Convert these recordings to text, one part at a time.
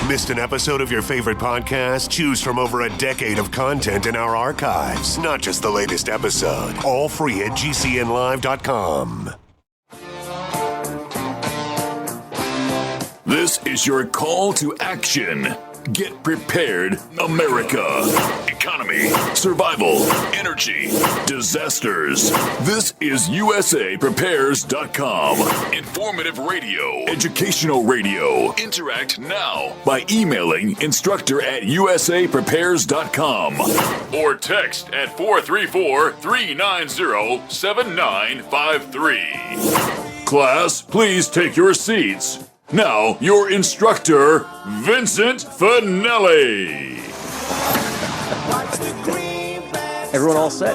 Missed an episode of your favorite podcast? Choose from over a decade of content in our archives, not just the latest episode. All free at GCNlive.com. This is your call to action. Get prepared, America. Economy, survival, energy, disasters. This is USAPrepares.com. Informative radio, educational radio. Interact now by emailing instructor@USAPrepares.com or text at 434-390-7953. Class, please take your seats. Now, your instructor, Vincent Finelli. Everyone all set?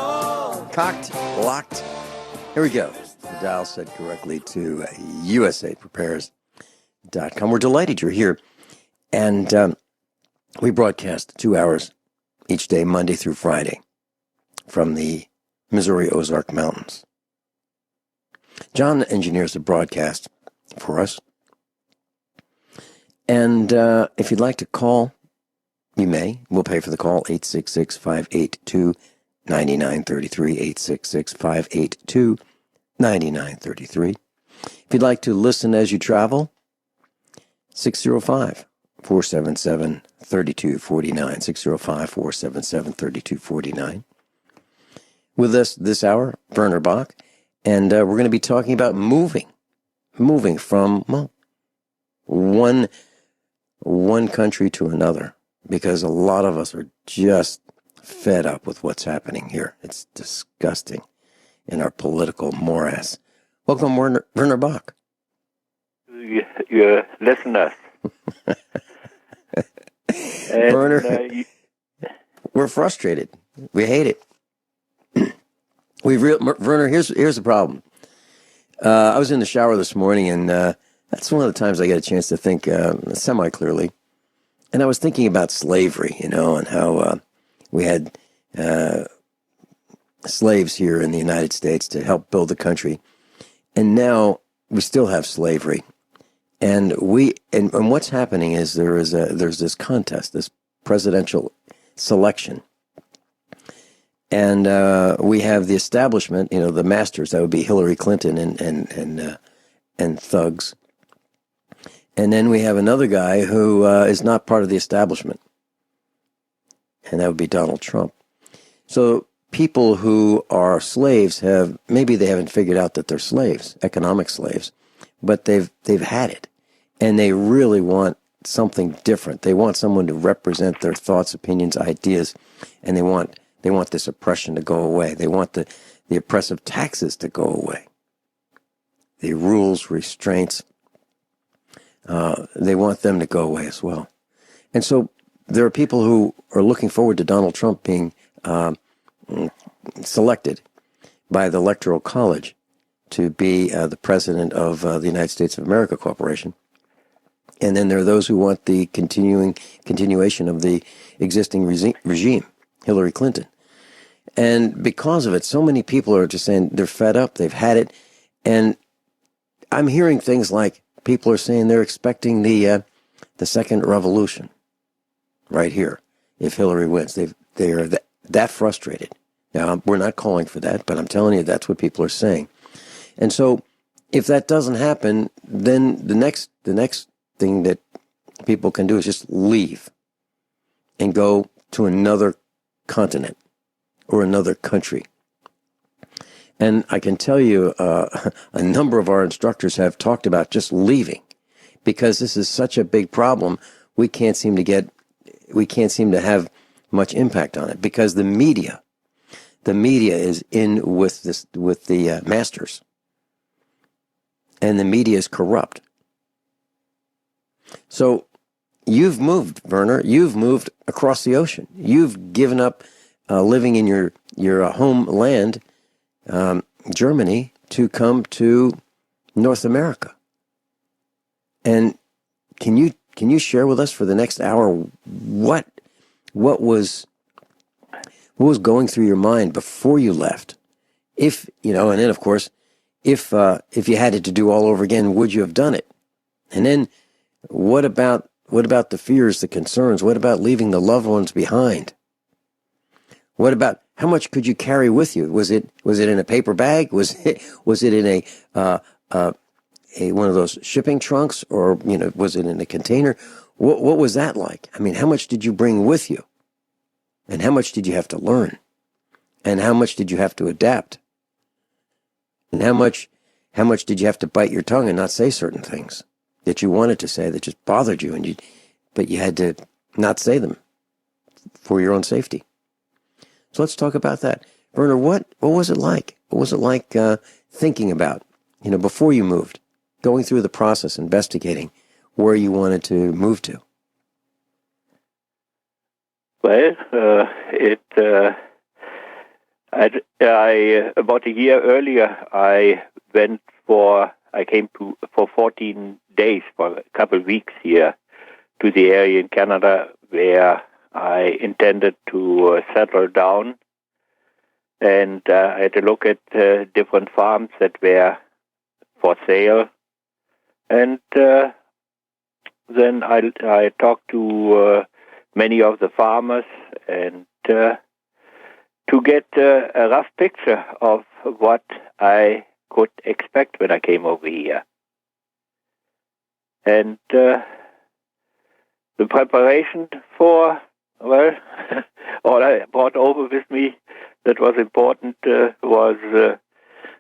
Cocked? Locked? Here we go. The dial set correctly to USAPrepares.com. We're delighted you're here. And we broadcast 2 hours each day, Monday through Friday, from the Missouri Ozark Mountains. John engineers the broadcast for us. And if you'd like to call, you may. We'll pay for the call, 866-582-9933, 866-582-9933. If you'd like to listen as you travel, 605-477-3249, 605-477-3249. With us this hour, Werner Bock, and we're going to be talking about moving from, well, one country to another, because a lot of us are just fed up with what's happening here. It's disgusting in our political morass. Welcome, Werner Bock. Your listeners. Werner, we're frustrated. We hate it. Werner, here's the problem. I was in the shower this morning, and that's one of the times I get a chance to think semi-clearly. And I was thinking about slavery, and how we had slaves here in the United States to help build the country. And now we still have slavery. And what's happening is there's this contest, this presidential selection. And we have the establishment, the masters, that would be Hillary Clinton and thugs. And then we have another guy who is not part of the establishment, and that would be Donald Trump. So people who are slaves maybe they haven't figured out that they're slaves, economic slaves, but they've had it, and they really want something different. They want someone to represent their thoughts, opinions, ideas, and they want this oppression to go away. They want the oppressive taxes to go away. The rules, restraints. They want them to go away as well. And so there are people who are looking forward to Donald Trump being selected by the Electoral College to be the president of the United States of America Corporation. And then there are those who want the continuation of the existing regime, Hillary Clinton. And because of it, so many people are just saying they're fed up, they've had it. And I'm hearing things like, people are saying they're expecting the second revolution right here if Hillary wins. They are that frustrated. Now, we're not calling for that, but I'm telling you that's what people are saying. And so if that doesn't happen, then the next thing that people can do is just leave and go to another continent or another country. And I can tell you a number of our instructors have talked about just leaving, because this is such a big problem. We can't seem to have much impact on it, because the media is in with the masters, and the media is corrupt. So you've moved, Werner. You've moved across the ocean. You've given up living in your homeland, Germany, to come to North America. And can you share with us for the next hour what was going through your mind before you left? And then of course, if you had it to do all over again, would you have done it? And then what about What about the fears, the concerns? What about leaving the loved ones behind? What about how much could you carry with you? Was it in a paper bag? Was it in a one of those shipping trunks, or was it in a container? What was that like? I mean, how much did you bring with you? And how much did you have to learn? And how much did you have to adapt? And how much did you have to bite your tongue and not say certain things that you wanted to say that just bothered you, but you had to not say them for your own safety? So let's talk about that. Werner, what was it like? What was it like thinking about, before you moved, going through the process, investigating where you wanted to move to? Well, about a year earlier, I came for 14 days, for a couple of weeks here, to the area in Canada where I intended to settle down. And I had to look at different farms that were for sale. And then I talked to many of the farmers and to get a rough picture of what I could expect when I came over here. And the preparation for, all I brought over with me that was important was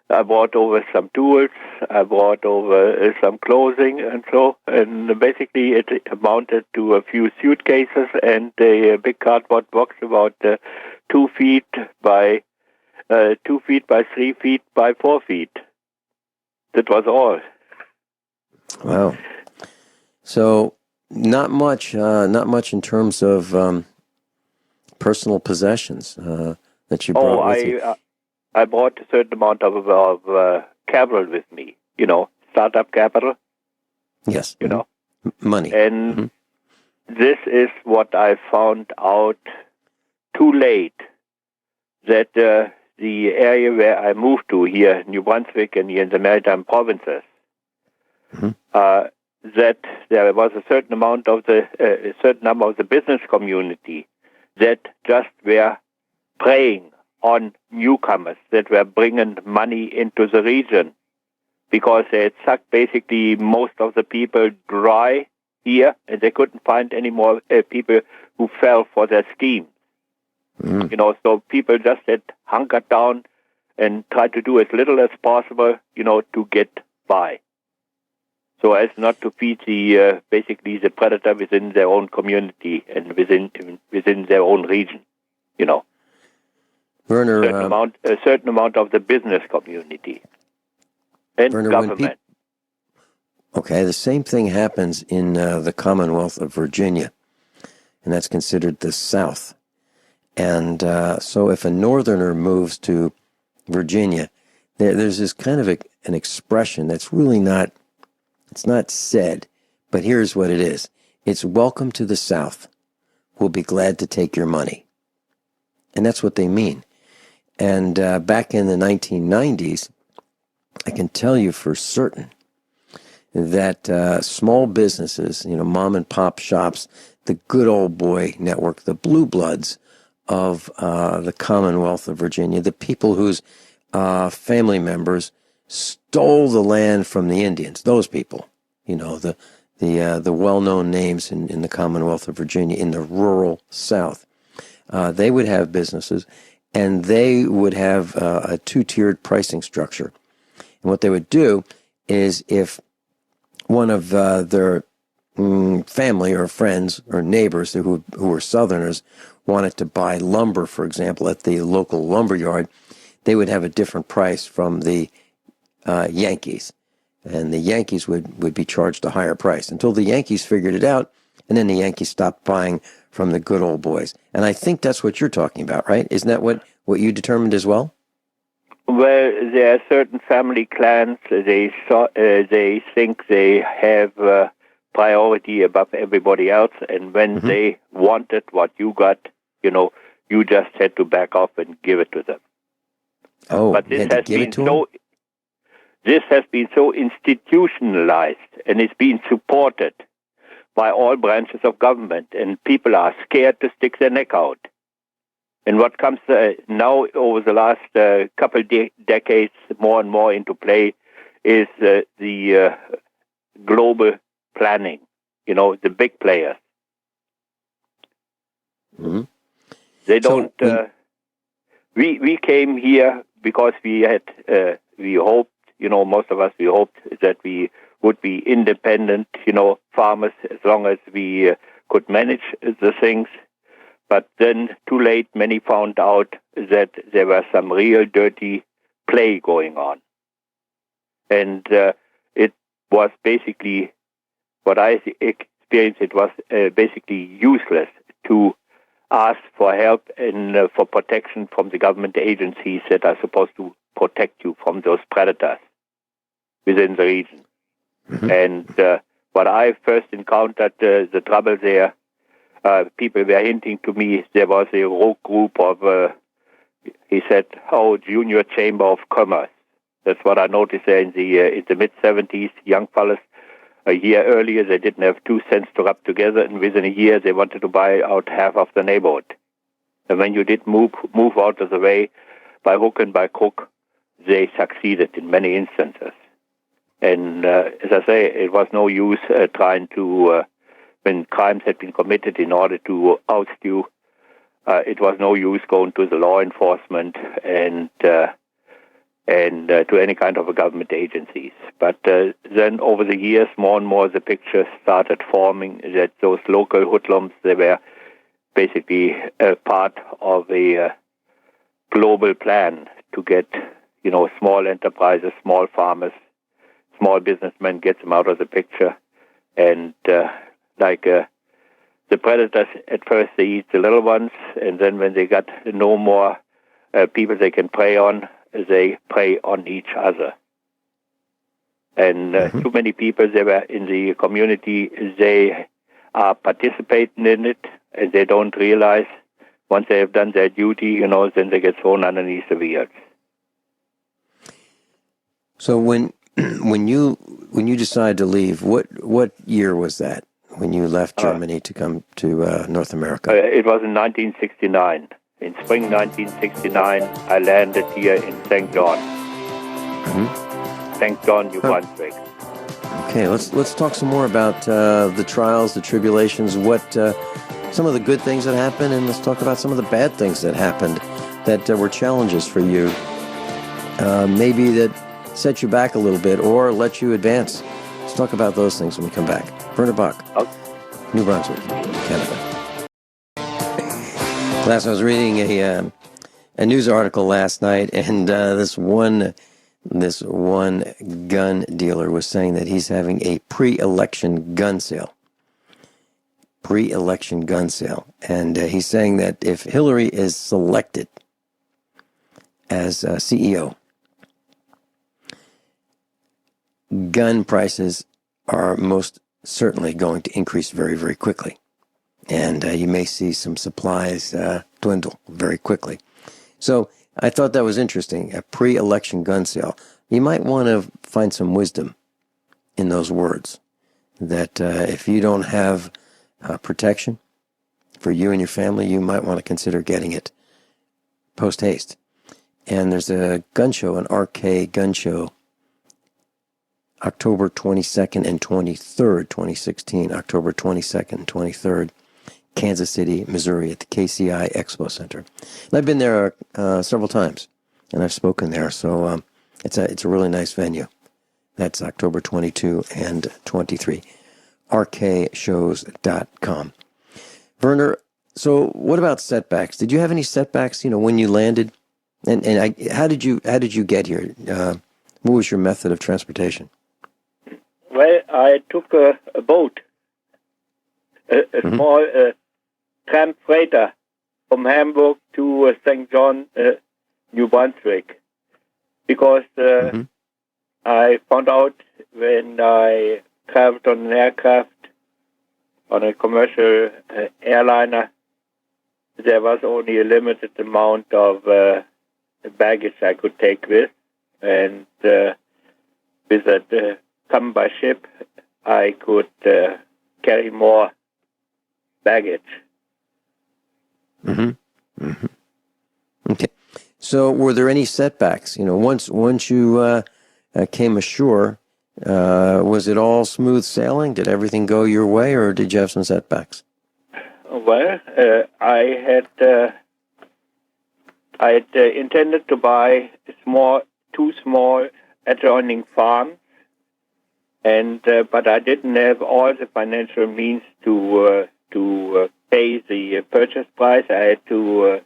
I brought over some tools, I brought over some clothing and basically it amounted to a few suitcases and a big cardboard box about 2 feet by 2 feet by 3 feet by 4 feet. That was all. Wow. So not much in terms of personal possessions that you brought with you. I brought a certain amount of capital with me, startup capital. Yes. Money. And this is what I found out too late, that the area where I moved to here, New Brunswick and here in the Maritime Provinces, that there was a certain amount of a certain number of the business community that just were preying on newcomers that were bringing money into the region because they had sucked basically most of the people dry here, and they couldn't find any more people who fell for their schemes. So people just had hunkered down and tried to do as little as possible, to get by, so as not to feed basically the predator within their own community and within their own region, Werner, a certain amount of the business community and Werner, government. Okay, the same thing happens in the Commonwealth of Virginia, and that's considered the South. And so if a Northerner moves to Virginia, there's this kind of an expression that's really not, it's not said, but here's what it is. It's welcome to the South. We'll be glad to take your money. And that's what they mean. And back in the 1990s, I can tell you for certain that small businesses, mom and pop shops, the good old boy network, the blue bloods of the Commonwealth of Virginia, the people whose family members stole the land from the Indians, those people, the well-known names in the Commonwealth of Virginia, in the rural South, they would have businesses, and they would have a two-tiered pricing structure. And what they would do is if one of their family or friends or neighbors who were Southerners wanted to buy lumber, for example, at the local lumber yard, they would have a different price from the Yankees. And the Yankees would be charged a higher price until the Yankees figured it out, and then the Yankees stopped buying from the good old boys. And I think that's what you're talking about, right? Isn't that what you determined as well? Well, there are certain family clans, they think they have priority above everybody else, and when they wanted what you got, you just had to back off and give it to them. Oh, but this has been so institutionalized, and it's been supported by all branches of government, and people are scared to stick their neck out. And what comes now over the last couple decades more and more into play is the global planning, the big players. Mm-hmm. They don't... We came here because we hoped, most of us, we hoped that we would be independent, farmers, as long as we could manage the things. But then, too late, many found out that there was some real dirty play going on. And it was basically, what I experienced, it was basically useless to ask for help and for protection from the government agencies that are supposed to protect you from those predators within the region. Mm-hmm. And what I first encountered, the trouble there, people were hinting to me there was a rogue group of, he said, Junior Chamber of Commerce. That's what I noticed there in the mid-70s, young fellas. A year earlier, they didn't have 2 cents to rub together, and within a year, they wanted to buy out half of the neighborhood. And when you did move out of the way, by hook and by crook, they succeeded in many instances. And as I say, it was no use trying to, when crimes had been committed in order to oust you, it was no use going to the law enforcement and to any kind of a government agencies. But then over the years, more and more the picture started forming that those local hoodlums, they were basically a part of a global plan to get, small enterprises, small farmers, small businessmen, get them out of the picture. And the predators, at first they eat the little ones, and then when they got no more people they can prey on, they prey on each other. And too many people they were in the community, they are participating in it, and they don't realize once they have done their duty, then they get thrown underneath the wheels. So when you decided to leave, what year was that when you left Germany to come to North America? It was in 1969. In spring 1969, I landed here in St. John. Mm-hmm. St. John, New Brunswick. Okay, let's talk some more about the trials, the tribulations, what some of the good things that happened, and let's talk about some of the bad things that happened that were challenges for you. Maybe that set you back a little bit or let you advance. Let's talk about those things when we come back. Werner Bock, New Brunswick, Canada. Last, I was reading a news article last night, and this one gun dealer was saying that he's having a pre-election gun sale. And he's saying that if Hillary is selected as CEO, gun prices are most certainly going to increase very, very quickly. And you may see some supplies dwindle very quickly. So I thought that was interesting, a pre-election gun sale. You might want to find some wisdom in those words, that if you don't have protection for you and your family, you might want to consider getting it post-haste. And there's a gun show, an RK gun show, October 22nd and 23rd, 2016, October 22nd and 23rd, Kansas City, Missouri, at the KCI Expo Center. And I've been there several times, and I've spoken there, so it's a really nice venue. That's October 22 and 23, rkshows.com. Werner, so what about setbacks? Did you have any setbacks, when you landed? And how did you get here? What was your method of transportation? Well, I took a boat, a small tramp freighter from Hamburg to St. John, New Brunswick, because I found out when I traveled on an aircraft, on a commercial airliner, there was only a limited amount of baggage I could take with, and with that come by ship, I could carry more baggage. Mm-hmm. Mm-hmm. Okay. So, were there any setbacks? Once you came ashore, was it all smooth sailing? Did everything go your way, or did you have some setbacks? Well, I had intended to buy two small adjoining farms, but I didn't have all the financial means to pay the purchase price. I had to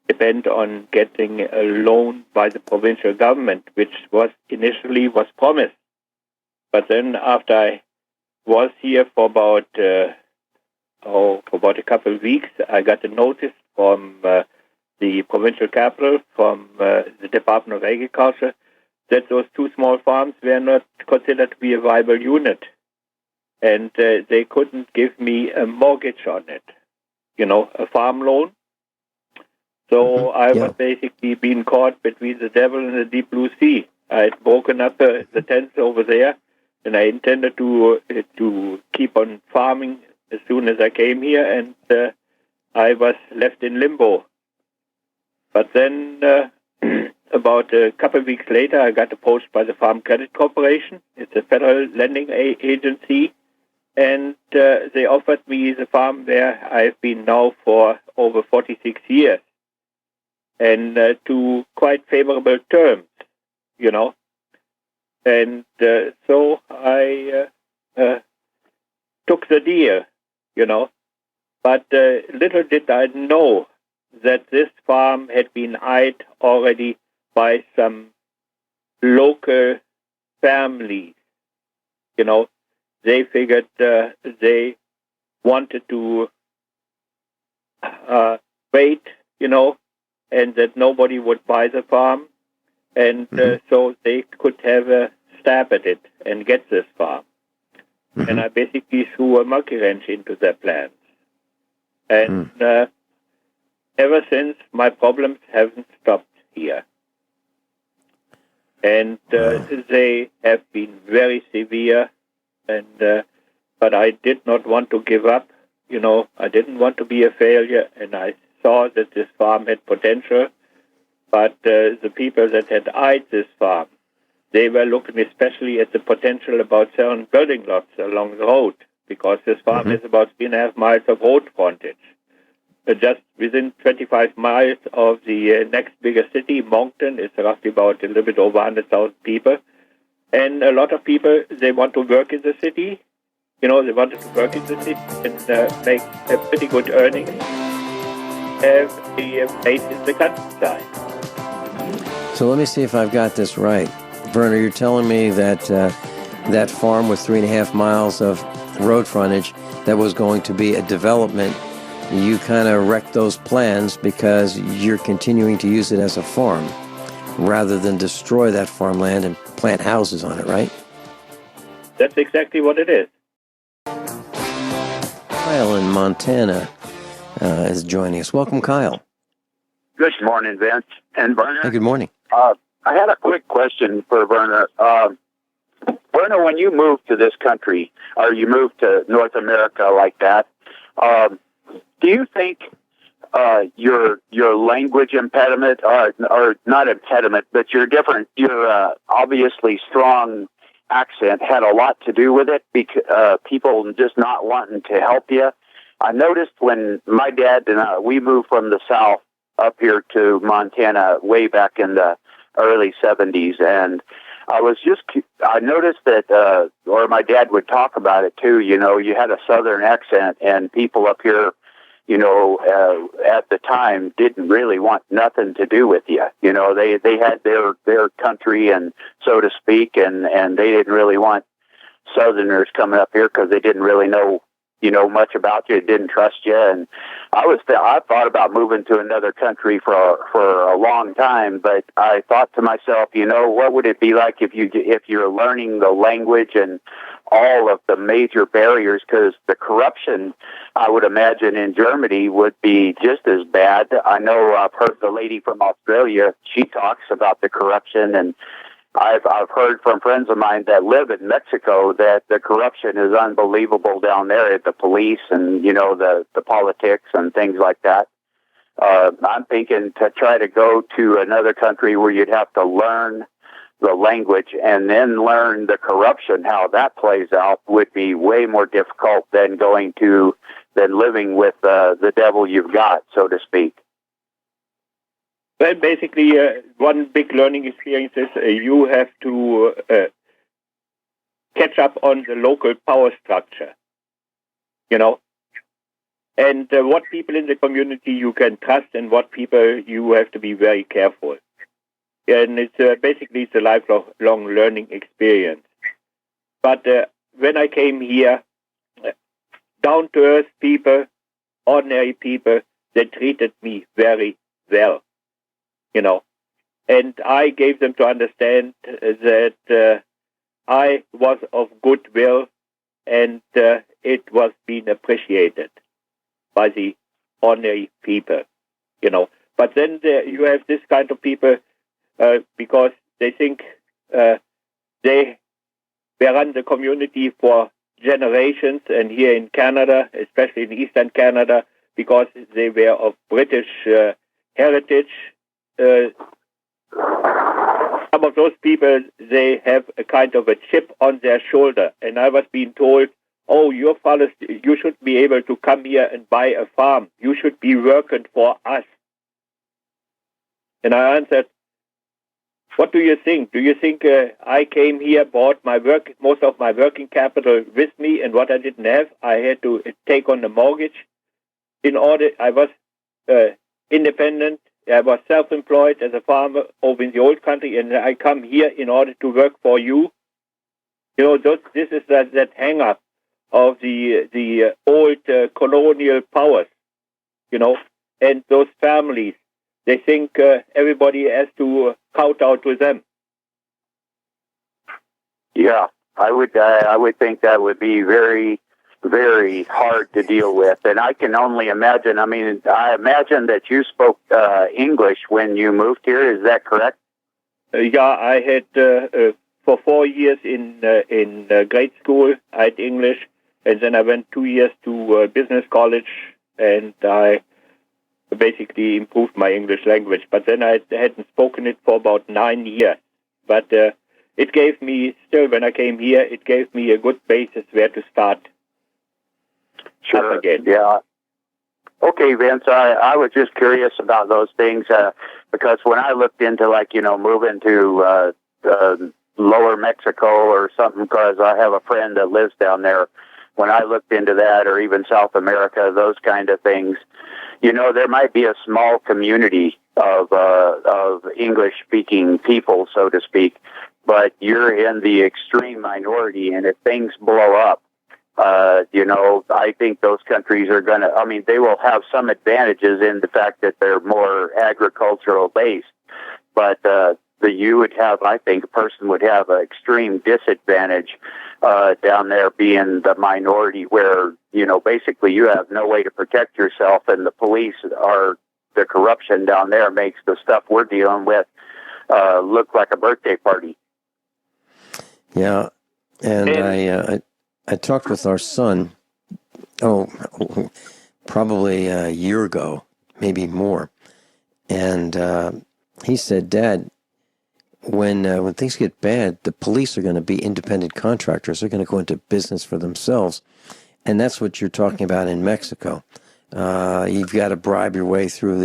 depend on getting a loan by the provincial government, which was initially promised. But then, after I was here for about a couple of weeks, I got a notice from the provincial capital, from the Department of Agriculture, that those two small farms were not considered to be a viable unit. And they couldn't give me a mortgage on it, a farm loan. So I was basically being caught between the devil and the deep blue sea. I had broken up the tents over there, and I intended to keep on farming as soon as I came here, and I was left in limbo. But then, about a couple of weeks later, I got approached by the Farm Credit Corporation. It's a federal lending agency, and they offered me the farm where I've been now for over 46 years, and to quite favorable terms, And so I took the deal, But little did I know that this farm had been eyed already by some local families. They figured they wanted to wait, and that nobody would buy the farm, and so they could have a stab at it and get this farm. Mm-hmm. And I basically threw a monkey wrench into their plans. And ever since, my problems haven't stopped here. And they have been very severe, but I did not want to give up. I didn't want to be a failure, and I saw that this farm had potential. But the people that had eyed this farm, they were looking especially at the potential about selling building lots along the road, because this farm is about 3.5 miles of road frontage. Just within 25 miles of the next biggest city, Moncton, is roughly about a little bit over 100,000 people. And a lot of people, they want to work in the city. They wanted to work in the city and make a pretty good earnings. Have a place in the countryside. So let me see if I've got this right. Werner, you're telling me that that farm with 3.5 miles of road frontage that was going to be a development, you kind of wrecked those plans because you're continuing to use it as a farm rather than destroy that farmland and plant houses on it, right? That's exactly what it is. Kyle in Montana is joining us. Welcome, Kyle. Good morning, Vince and Werner. Hey, good morning. I had a quick question for Werner. Werner, when you moved to this country, or you moved to North America like that, do you think your language impediment, or not impediment, but your obviously strong accent had a lot to do with it? Because people just not wanting to help you. I noticed when my dad and we moved from the South up here to Montana way back in the early 70s, and I noticed that, or my dad would talk about it too, you had a Southern accent, and people up here, at the time didn't really want nothing to do with you. They had their country, and so to speak, and they didn't really want Southerners coming up here because they didn't really know much about you, didn't trust you. And I thought about moving to another country for a long time, but I thought to myself, what would it be like if you're learning the language and all of the major barriers? Because the corruption, I would imagine, in Germany would be just as bad. I know I've heard the lady from Australia, she talks about the corruption, and I've heard from friends of mine that live in Mexico that the corruption is unbelievable down there at the police and, the politics and things like that. I'm thinking to try to go to another country where you'd have to learn the language and then learn the corruption, how that plays out, would be way more difficult than living with the devil you've got, so to speak. Well, basically, one big learning experience is you have to catch up on the local power structure, and what people in the community you can trust and what people you have to be very careful. And it's a lifelong learning experience. But when I came here, down-to-earth people, ordinary people, they treated me very well. And I gave them to understand that I was of goodwill and it was being appreciated by the ordinary people, But then you have this kind of people because they think they run the community for generations, and here in Canada, especially in Eastern Canada, because they were of British heritage, some of those people, they have a kind of a chip on their shoulder. And I was being told, oh, you fellas, you should be able to come here and buy a farm. You should be working for us. And I answered, what do you think? Do you think I came here, bought most of my working capital with me, and what I didn't have, I had to take on a mortgage? I was independent. I was self-employed as a farmer over in the old country, and I come here in order to work for you. This is that hang-up of the old colonial powers, and those families. They think everybody has to kowtow to them. Yeah, I would think that would be very, very hard to deal with. And I can only imagine, I imagine that you spoke English when you moved here. Is that correct? Yeah, I had, for 4 years in grade school, I had English. And then I went 2 years to business college, and I basically improved my English language. But then I hadn't spoken it for about 9 years. But it gave me, still when I came here, it gave me a good basis where to start. Sure. Again. Yeah. Okay, Vince, I was just curious about those things because when I looked into, moving to lower Mexico or something, because I have a friend that lives down there, when I looked into that, or even South America, those kind of things, there might be a small community of English-speaking people, so to speak, but you're in the extreme minority, and if things blow up, I think those countries are going to, they will have some advantages in the fact that they're more agricultural based, but you would have, I think, a person would have an extreme disadvantage down there being the minority where, basically you have no way to protect yourself, and the police the corruption down there makes the stuff we're dealing with look like a birthday party. Yeah, and I talked with our son, probably a year ago, maybe more, and he said, Dad, when things get bad, the police are going to be independent contractors. They're going to go into business for themselves, and that's what you're talking about in Mexico. You've got to bribe your way through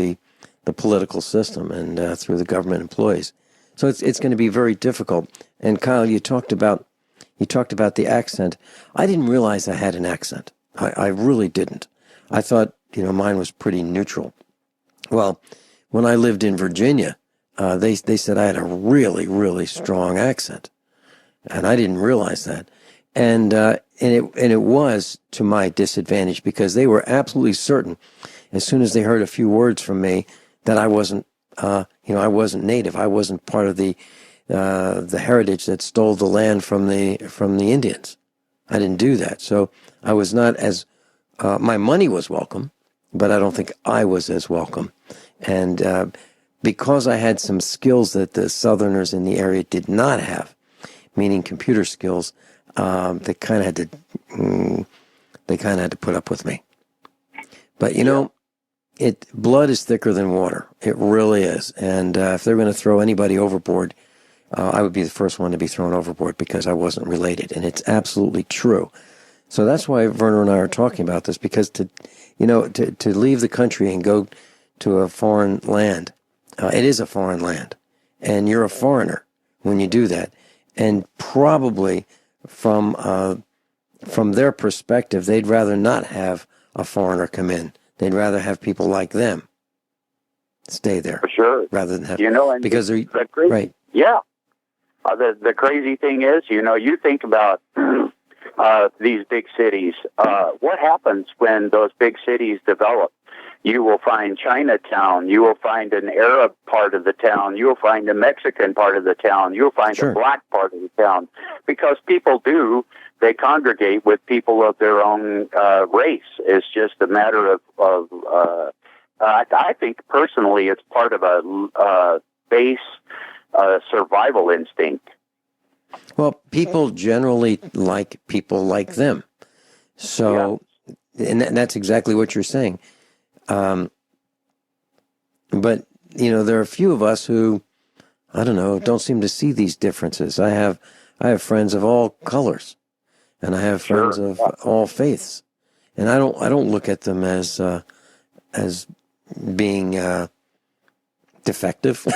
the political system and through the government employees. So it's going to be very difficult. And Kyle, you talked about the accent. I didn't realize I had an accent. I really didn't. I thought, mine was pretty neutral. Well, when I lived in Virginia, they said I had a really, really strong accent, and I didn't realize that. And it was to my disadvantage, because they were absolutely certain, as soon as they heard a few words from me, that I wasn't, I wasn't native. I wasn't part of the heritage that stole the land from the Indians. I didn't do that. So I was not as, my money was welcome, but I don't think I was as welcome. And because I had some skills that the Southerners in the area did not have, meaning computer skills, they kind of had to put up with me. But blood is thicker than water. It really is. And if they're going to throw anybody overboard, I would be the first one to be thrown overboard because I wasn't related. And it's absolutely true. So that's why Werner and I are talking about this, because to leave the country and go to a foreign land, it is a foreign land. And you're a foreigner when you do that. And probably from their perspective, they'd rather not have a foreigner come in. They'd rather have people like them stay there. For sure. Rather than have, and because they're right. Yeah. The crazy thing is, you think about these big cities. What happens when those big cities develop? You will find Chinatown. You will find an Arab part of the town. You will find a Mexican part of the town. You will find a black part of the town. Because people they congregate with people of their own race. It's just a matter of I think personally it's part of a base survival instinct. Well, people generally like people like them. So, and that's exactly what you're saying. But, there are a few of us who, I don't know, don't seem to see these differences. I have friends of all colors, and I have friends of all faiths. And I don't look at them as being defective.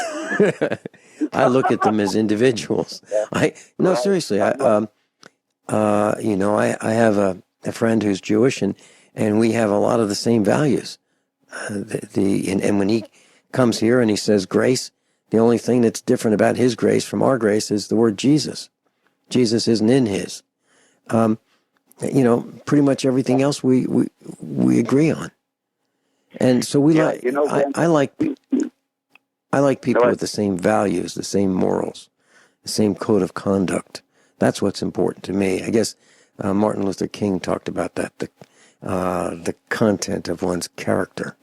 I look at them as individuals. Seriously. I have a friend who's Jewish, and we have a lot of the same values. And when he comes here and he says grace, the only thing that's different about his grace from our grace is the word Jesus. Jesus isn't in his. Pretty much everything else we agree on. And so I like people with the same values, the same morals, the same code of conduct. That's what's important to me. I guess Martin Luther King talked about that, the content of one's character.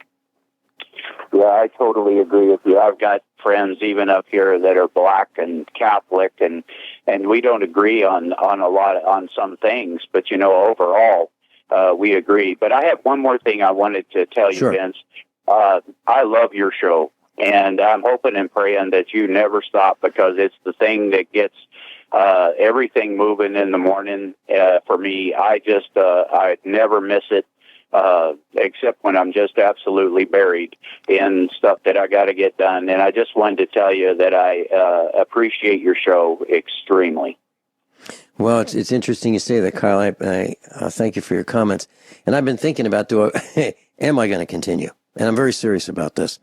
Yeah, I totally agree with you. I've got friends even up here that are black and Catholic, and we don't agree on some things, but overall we agree. But I have one more thing I wanted to tell you, Vince. I love your show, and I'm hoping and praying that you never stop, because it's the thing that gets everything moving in the morning for me. I never miss it. Except when I'm just absolutely buried in stuff that I got to get done. And I just wanted to tell you that I appreciate your show extremely. Well, it's interesting you say that, Kyle. I thank you for your comments. And I've been thinking about, am I going to continue? And I'm very serious about this.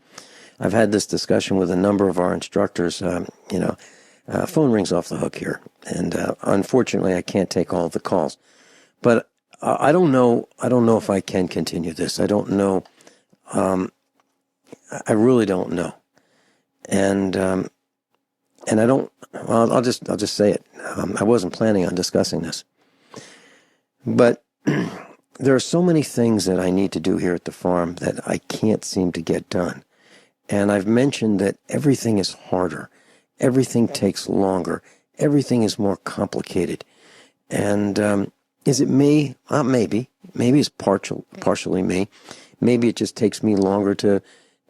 I've had this discussion with a number of our instructors. Phone rings off the hook here. And unfortunately, I can't take all of the calls. But I don't know if I can continue this. I don't know. I really don't know. And I don't. Well, I'll just say it. I wasn't planning on discussing this, but there are so many things that I need to do here at the farm that I can't seem to get done. And I've mentioned that everything is harder, everything takes longer, everything is more complicated, and is it me? Maybe. Maybe it's partially me. Maybe it just takes me longer to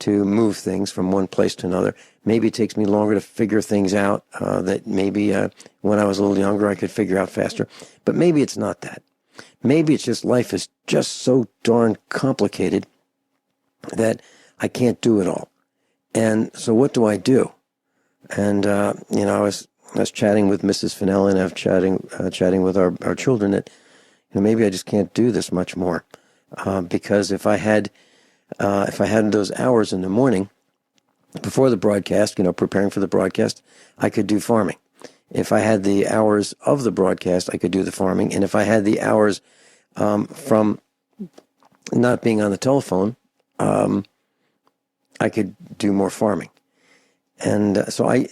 move things from one place to another. Maybe it takes me longer to figure things out that maybe when I was a little younger I could figure out faster. But maybe it's not that. Maybe it's just life is just so darn complicated that I can't do it all. And so what do I do? And, I was chatting with Mrs. Finelli, and I was chatting with our children that, maybe I just can't do this much more. Because if I had those hours in the morning before the broadcast, preparing for the broadcast, I could do farming. If I had the hours of the broadcast, I could do the farming. And if I had the hours from not being on the telephone, I could do more farming. And so I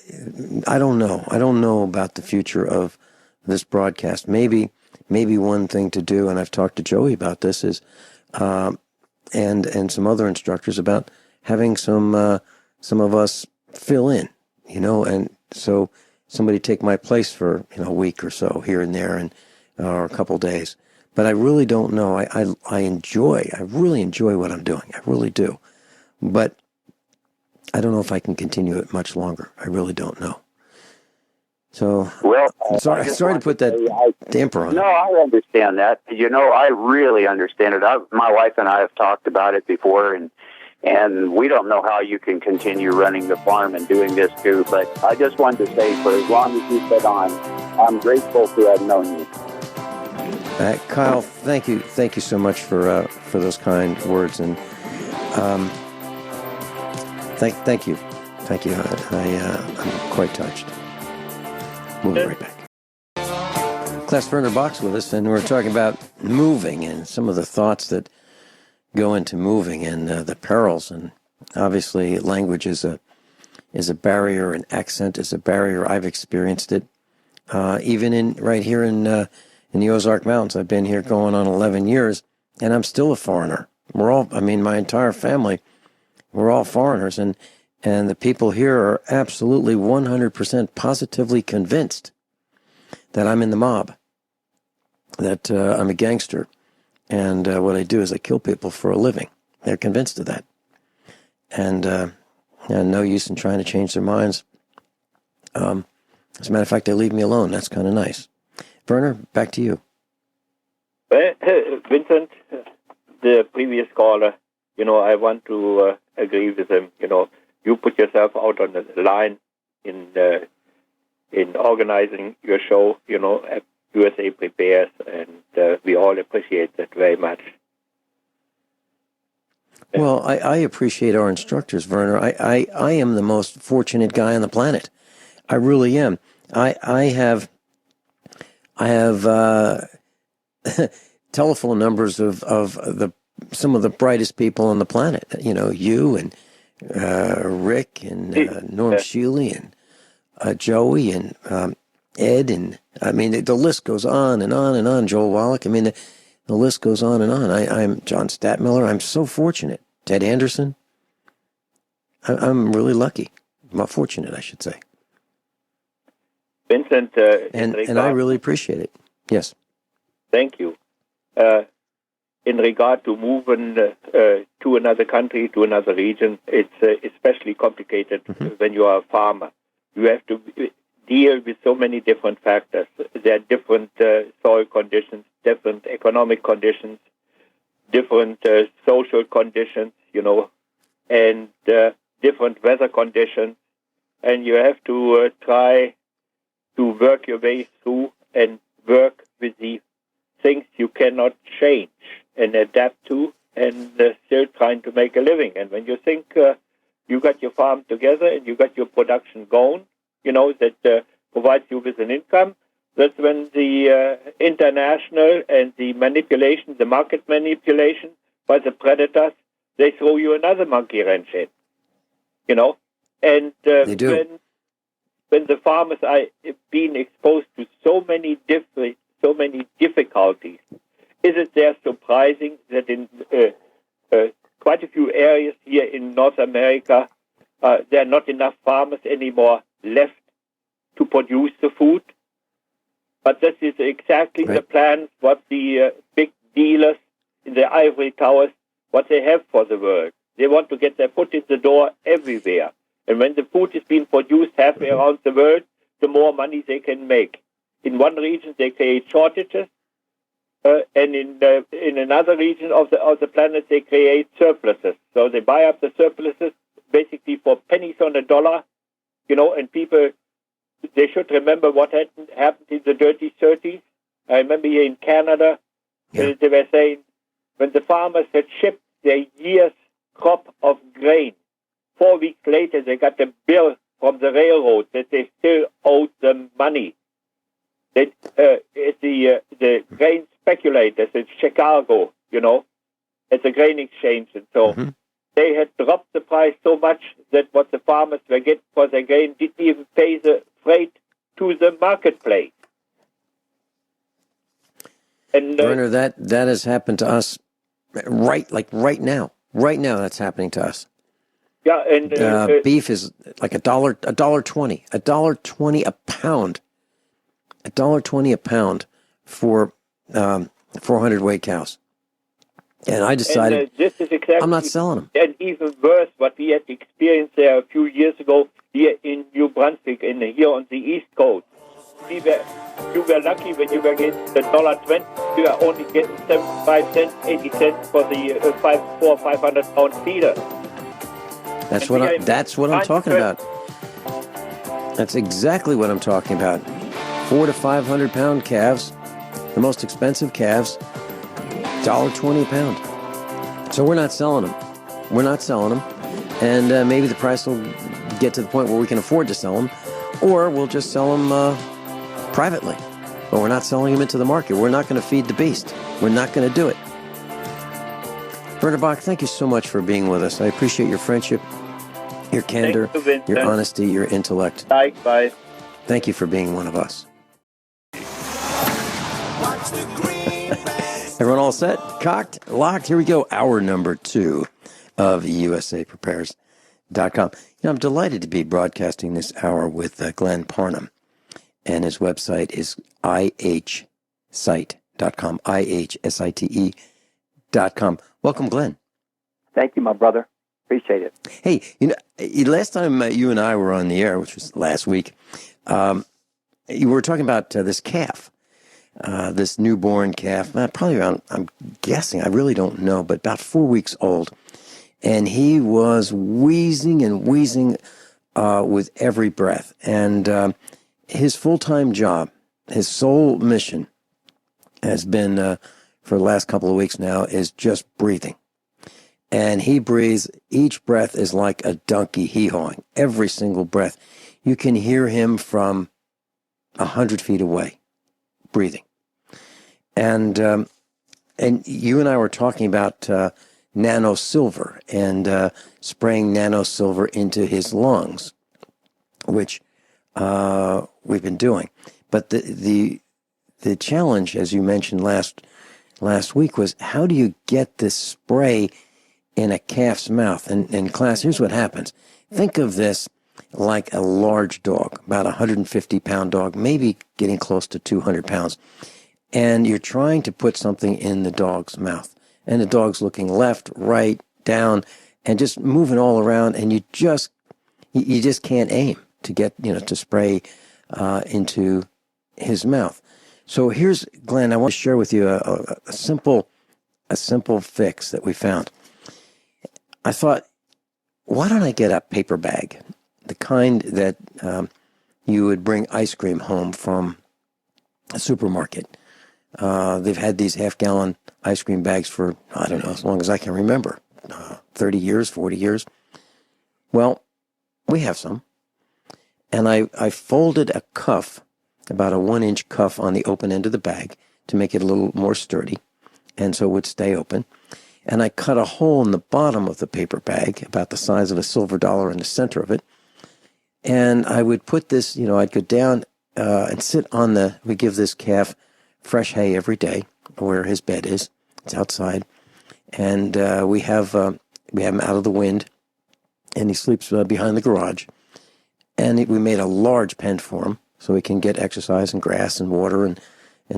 don't know. I don't know about the future of this broadcast. Maybe one thing to do, and I've talked to Joey about this, is and some other instructors about having some some of us fill in, and so somebody take my place for, a week or so here and there and or a couple days. But I really don't know. I really enjoy what I'm doing. I really do. But I don't know if I can continue it much longer. I really don't know. So, well, sorry to put that damper on. No, I understand that. I really understand it. My wife and I have talked about it before, and we don't know how you can continue running the farm and doing this too. But I just wanted to say, for as long as you've been on, I'm grateful to have known you. Kyle, thank you so much for those kind words, and thank you. I'm quite touched. We'll be right back. Class Werner Bock's with us, and we're talking about moving and some of the thoughts that go into moving and the perils. And obviously, language is a barrier, and accent is a barrier. I've experienced it, even right here in the Ozark Mountains. I've been here going on 11 years, and I'm still a foreigner. My entire family, we're all foreigners, and the people here are absolutely 100% positively convinced that I'm in the mob, that I'm a gangster, and what I do is I kill people for a living. They're convinced of that. And no use in trying to change their minds. As a matter of fact, they leave me alone. That's kind of nice. Werner, back to you. Well, Vincent, the previous caller, I want to agree with him. You put yourself out on the line in organizing your show, at USA Prepares, and we all appreciate that very much. Well, I appreciate our instructors, Werner. I am the most fortunate guy on the planet. I really am. I have telephone numbers of some of the brightest people on the planet. You and Rick and Norm Shealy and Joey and Ed, and the list goes on and on and on. Joel Wallach. The list goes on and on. I'm John Statmiller. I'm so fortunate. Ted Anderson. I'm really lucky. I'm fortunate, I should say. Vincent, and I really appreciate it. Yes. Thank you. In regard to moving to another country, to another region, it's especially complicated when you are a farmer. You have to deal with so many different factors. There are different soil conditions, different economic conditions, different social conditions, and different weather conditions. And you have to try to work your way through and work with the things you cannot change and adapt to, and still trying to make a living. And when you think you got your farm together and you got your production going, that provides you with an income, that's when the international and the manipulation, the market manipulation by the predators, they throw you another monkey wrench in, And they do. When the farmers are being exposed to so many difficulties, is it there surprising that in quite a few areas here in North America, there are not enough farmers anymore left to produce the food? But this is exactly the plan, what the big dealers in the ivory towers, what they have for the world. They want to get their foot in the door everywhere. And when the food is being produced halfway around the world, the more money they can make. In one region, they create shortages, and in another region of the planet, they create surpluses. So they buy up the surpluses basically for pennies on a dollar, and people, they should remember what happened in the dirty 30s. I remember here in Canada, they were saying when the farmers had shipped their year's crop of grain, 4 weeks later they got a bill from the railroad that they still owed them money. It's the grain speculators in Chicago, at the grain exchange, and so they had dropped the price so much that what the farmers were getting for their grain didn't even pay the freight to the marketplace. And Werner, that has happened to us right now. Right now, that's happening to us. Yeah, and beef is like $1.20 a pound, $1.20 a pound for 400 weight cows. And I decided this is exactly, I'm not selling them. And even worse, what we had experienced there a few years ago here in New Brunswick, here on the East Coast. You were lucky when you were getting the $1.20. You were only getting 75 cents, 80 cents for the 500-pound feeder. That's what I'm talking about. That's exactly what I'm talking about. 400 to 500 pound calves, the most expensive calves, $1.20 a pound. So we're not selling them. And maybe the price will get to the point where we can afford to sell them, or we'll just sell them privately. But we're not selling them into the market. We're not going to feed the beast. We're not going to do it. Werner Bock, thank you so much for being with us. I appreciate your friendship, your candor, your honesty, your intellect. Bye. Thank you for being one of us. Everyone all set? Cocked? Locked? Here we go. Hour number 2 of USAPrepares.com. I'm delighted to be broadcasting this hour with Glen Parnham. And his website is ihsite.com, ihsite.com. Welcome, Glen. Thank you, my brother. Appreciate it. Hey, last time you and I were on the air, which was last week, you were talking about this calf, this newborn calf, probably around, I'm guessing, I really don't know, but about 4 weeks old. And he was wheezing with every breath. And his full-time job, his sole mission has been, for the last couple of weeks now, is just breathing. And he breathes, each breath is like a donkey hee-hawing, every single breath. You can hear him from 100 feet away, breathing. And you and I were talking about Nano Silver and spraying Nano Silver into his lungs, which we've been doing. But the challenge, as you mentioned last week, was how do you get this spray in a calf's mouth? And class, here's what happens. Think of this like a large dog, about a 150-pound dog, maybe getting close to 200 pounds. And you're trying to put something in the dog's mouth. And the dog's looking left, right, down, and just moving all around. And you just can't aim to get, to spray into his mouth. So here's, Glenn, I want to share with you a simple fix that we found. I thought, why don't I get a paper bag, the kind that you would bring ice cream home from a supermarket. They've had these half-gallon ice cream bags for, I don't know, as long as I can remember, 30 years, 40 years. Well, we have some. And I folded a cuff, about a 1-inch cuff on the open end of the bag to make it a little more sturdy, and so it would stay open. And I cut a hole in the bottom of the paper bag, about the size of a silver dollar in the center of it. And I would put this, I'd go down and sit on we give this calf fresh hay every day where his bed is. It's outside. And we have him out of the wind, and he sleeps behind the garage. And we made a large pen for him so he can get exercise and grass and water and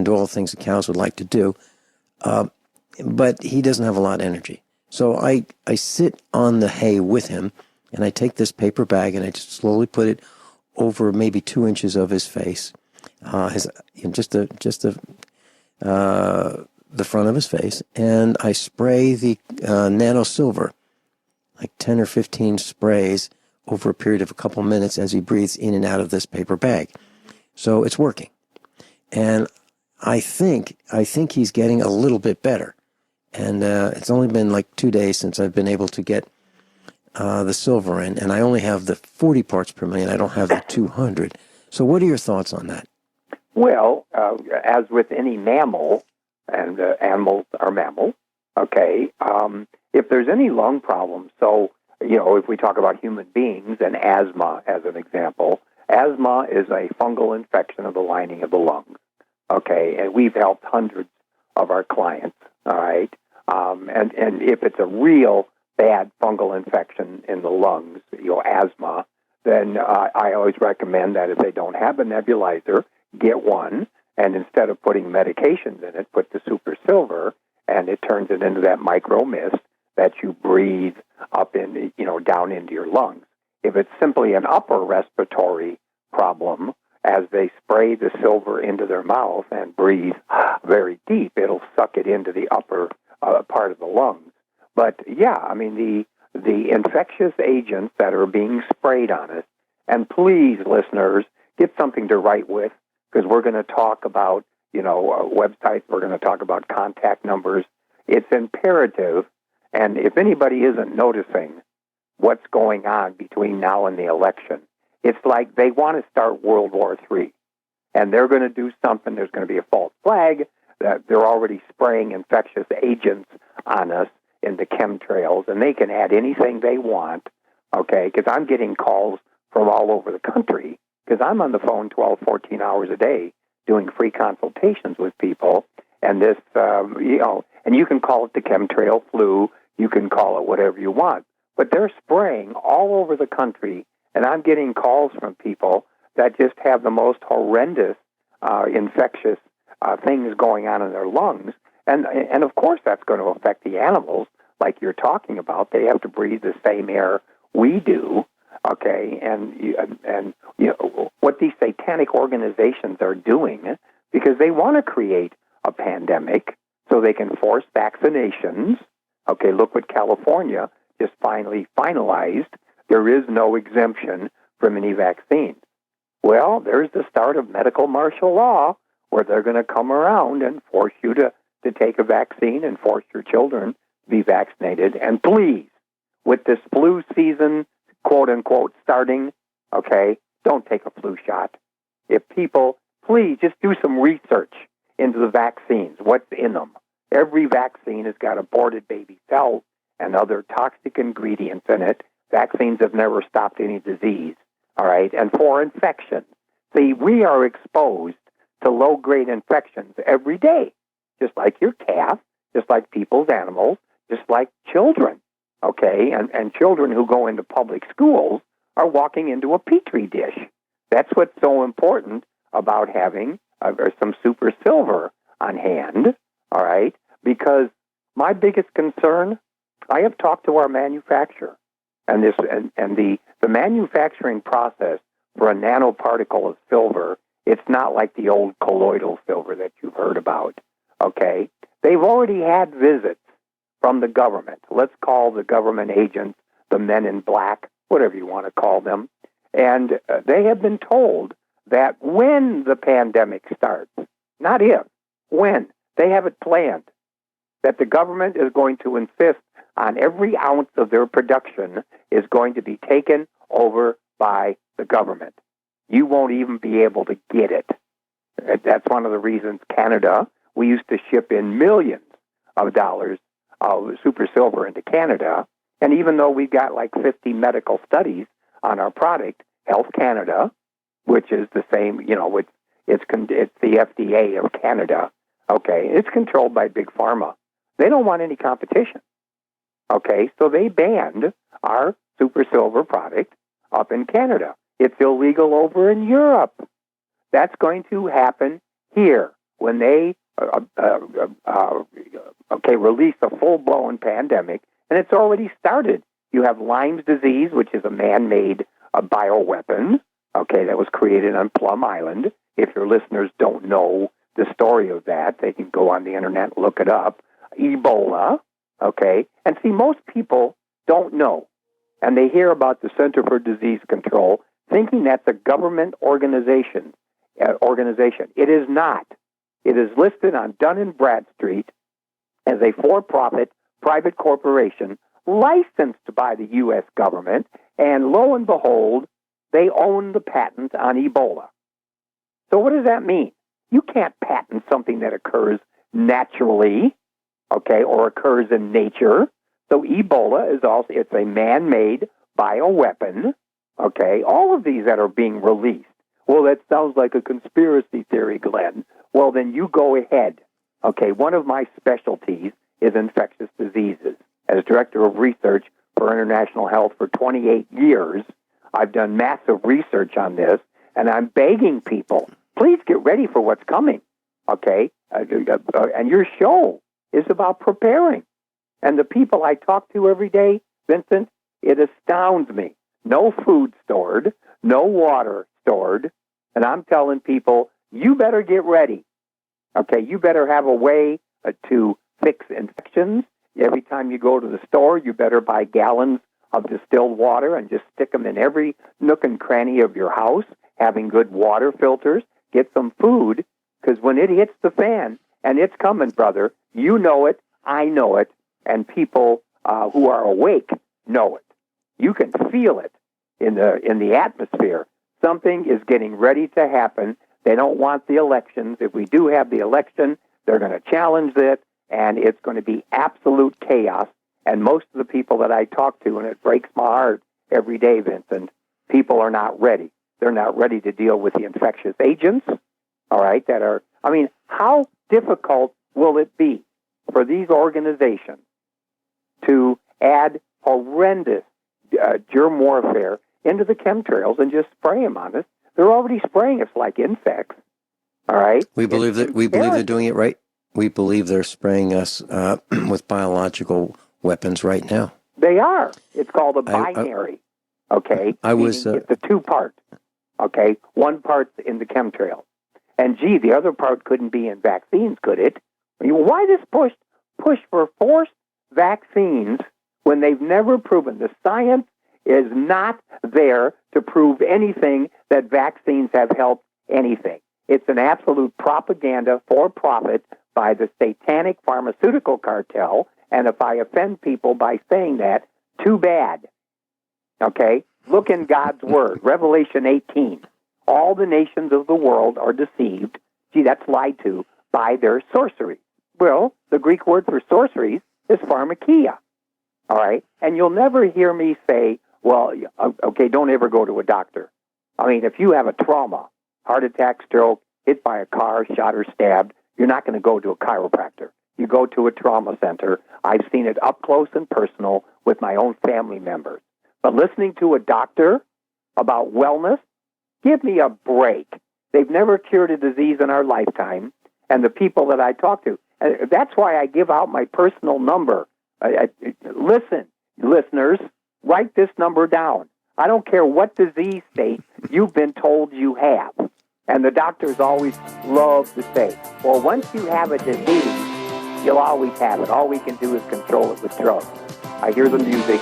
all the things that cows would like to do. But he doesn't have a lot of energy. So I sit on the hay with him, and I take this paper bag and I just slowly put it over maybe 2 inches of his face, just the front of his face, and I spray the Nano Silver, like 10 or 15 sprays over a period of a couple minutes as he breathes in and out of this paper bag. So it's working. And I think he's getting a little bit better. And it's only been like 2 days since I've been able to get the silver in, and I only have the 40 parts per million. I don't have the 200. So what are your thoughts on that? Well, as with any mammal, and animals are mammals, okay, if there's any lung problem, so, if we talk about human beings and asthma as an example, asthma is a fungal infection of the lining of the lungs, okay, and we've helped hundreds of our clients, all right, and if it's a real bad fungal infection in the lungs, asthma, then I always recommend that if they don't have a nebulizer, get one, and instead of putting medications in it, put the Super Silver, and it turns it into that micro mist that you breathe up in, down into your lungs. If it's simply an upper respiratory problem, as they spray the silver into their mouth and breathe very deep, it'll suck it into the upper part of the lungs. But yeah, I mean, the infectious agents that are being sprayed on us, and please, listeners, get something to write with, because we're going to talk about, websites, we're going to talk about contact numbers. It's imperative, and if anybody isn't noticing what's going on between now and the election, it's like they want to start World War III, and they're going to do something. There's going to be a false flag. That they're already spraying infectious agents on us in the chemtrails, and they can add anything they want, okay, because I'm getting calls from all over the country, because I'm on the phone 12, 14 hours a day doing free consultations with people, and this, and you can call it the chemtrail flu, you can call it whatever you want, but they're spraying all over the country, and I'm getting calls from people that just have the most horrendous infectious things going on in their lungs. And of course that's going to affect the animals like you're talking about. They have to breathe the same air we do, okay? And what these satanic organizations are doing, because they want to create a pandemic so they can force vaccinations. Okay, look what California just finally finalized. There is no exemption from any vaccines. Well, there's the start of medical martial law, where they're going to come around and force you to take a vaccine and force your children to be vaccinated. And please, with this flu season, quote unquote, starting, okay, don't take a flu shot. If people, please just do some research into the vaccines, what's in them. Every vaccine has got aborted baby cells and other toxic ingredients in it. Vaccines have never stopped any disease, all right? And for infections, see, we are exposed to low-grade infections every day, just like your calf, just like people's animals, just like children, okay? And children who go into public schools are walking into a petri dish. That's what's so important about having some Super Silver on hand, all right? Because my biggest concern, I have talked to our manufacturer, and the manufacturing process for a nanoparticle of silver, it's not like the old colloidal silver that you've heard about, okay? They've already had visits from the government. Let's call the government agents the men in black, whatever you want to call them. And they have been told that when the pandemic starts, not if, when, they have it planned, that the government is going to insist on every ounce of their production is going to be taken over by the government. You won't even be able to get it. That's one of the reasons Canada, we used to ship in millions of dollars of Super Silver into Canada, and even though we've got like 50 medical studies on our product, Health Canada, which is the same, it's the FDA of Canada, okay, it's controlled by Big Pharma. They don't want any competition, okay, so they banned our Super Silver product up in Canada. It's illegal over in Europe. That's going to happen here when they release a full-blown pandemic, and it's already started. You have Lyme's disease, which is a man-made bioweapon, okay, that was created on Plum Island. If your listeners don't know the story of that, they can go on the internet and look it up. Ebola, okay, and see, most people don't know, and they hear about the Center for Disease Control, thinking that's a government organization. It is not. It is listed on Dun & Bradstreet as a for-profit private corporation licensed by the U.S. government, and lo and behold, they own the patent on Ebola. So what does that mean? You can't patent something that occurs naturally, okay, or occurs in nature. So Ebola is also, it's a man-made bioweapon, okay, all of these that are being released. Well, that sounds like a conspiracy theory, Glenn. Well, then you go ahead. Okay, one of my specialties is infectious diseases. As director of research for international health for 28 years, I've done massive research on this, and I'm begging people, please get ready for what's coming, okay? And your show is about preparing. And the people I talk to every day, Vincent, it astounds me. No food stored, no water stored, and I'm telling people, you better get ready. Okay, you better have a way to fix infections. Every time you go to the store, you better buy gallons of distilled water and just stick them in every nook and cranny of your house, having good water filters. Get some food, because when it hits the fan, and it's coming, brother, you know it, I know it, and people who are awake know it. You can feel it in the atmosphere. Something is getting ready to happen. They don't want the elections. If we do have the election, they're going to challenge it, and it's going to be absolute chaos. And most of the people that I talk to, and it breaks my heart every day, Vincent, people are not ready. They're not ready to deal with the infectious agents, all right, how difficult will it be for these organizations to add horrendous germ warfare into the chemtrails and just spray them on us? They're already spraying us like insects. All right. We believe they're doing it right. We believe they're spraying us with biological weapons right now. They are. It's called a binary. Okay. It's a two-part. Okay. One part's in the chemtrails, and the other part couldn't be in vaccines, could it? Why this push for forced vaccines when they've never proven? The science is not there to prove anything that vaccines have helped anything. It's an absolute propaganda for profit by the satanic pharmaceutical cartel, and if I offend people by saying that, too bad. Okay? Look in God's Word, Revelation 18. All the nations of the world are deceived, that's lied to, by their sorcery. Well, the Greek word for sorceries is pharmakia. All right? And you'll never hear me say, well, okay, don't ever go to a doctor. I mean, if you have a trauma, heart attack, stroke, hit by a car, shot or stabbed, you're not going to go to a chiropractor. You go to a trauma center. I've seen it up close and personal with my own family members. But listening to a doctor about wellness, give me a break. They've never cured a disease in our lifetime, and the people that I talk to. That's why I give out my personal number. Listen, listeners, write this number down. I don't care what disease state you've been told you have. And the doctors always love to say, well, once you have a disease, you'll always have it. All we can do is control it with drugs. I hear the music.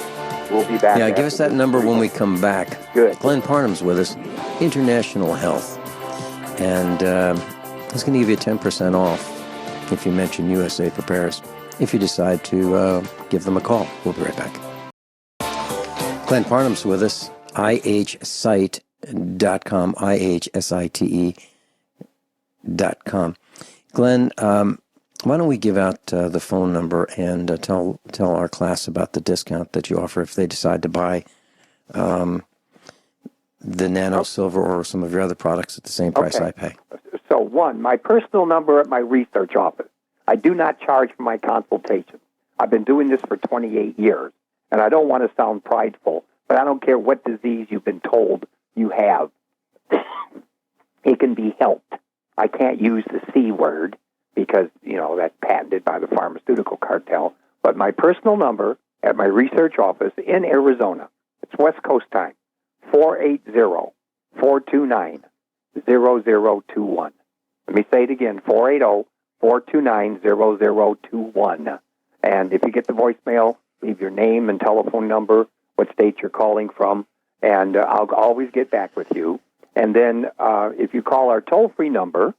We'll be back. Yeah, give us that number when we come back. Good. Glen Parnham's with us, International Health. And he's going to give you 10% off if you mention USA Prepares, if you decide to give them a call. We'll be right back. Glen Parnham's with us, ihsite.com, ihsite.com. Glen, why don't we give out the phone number and tell our class about the discount that you offer if they decide to buy the Nano Silver or some of your other products at the same price I pay. So, one, my personal number at my research office. I do not charge for my consultations. I've been doing this for 28 years, and I don't want to sound prideful, but I don't care what disease you've been told you have. It can be helped. I can't use the C word because, that's patented by the pharmaceutical cartel. But my personal number at my research office in Arizona, it's West Coast time, 480-429-0021. Let me say it again, 480-429-0021. And if you get the voicemail, leave your name and telephone number, what state you're calling from, and I'll always get back with you. And then if you call our toll-free number,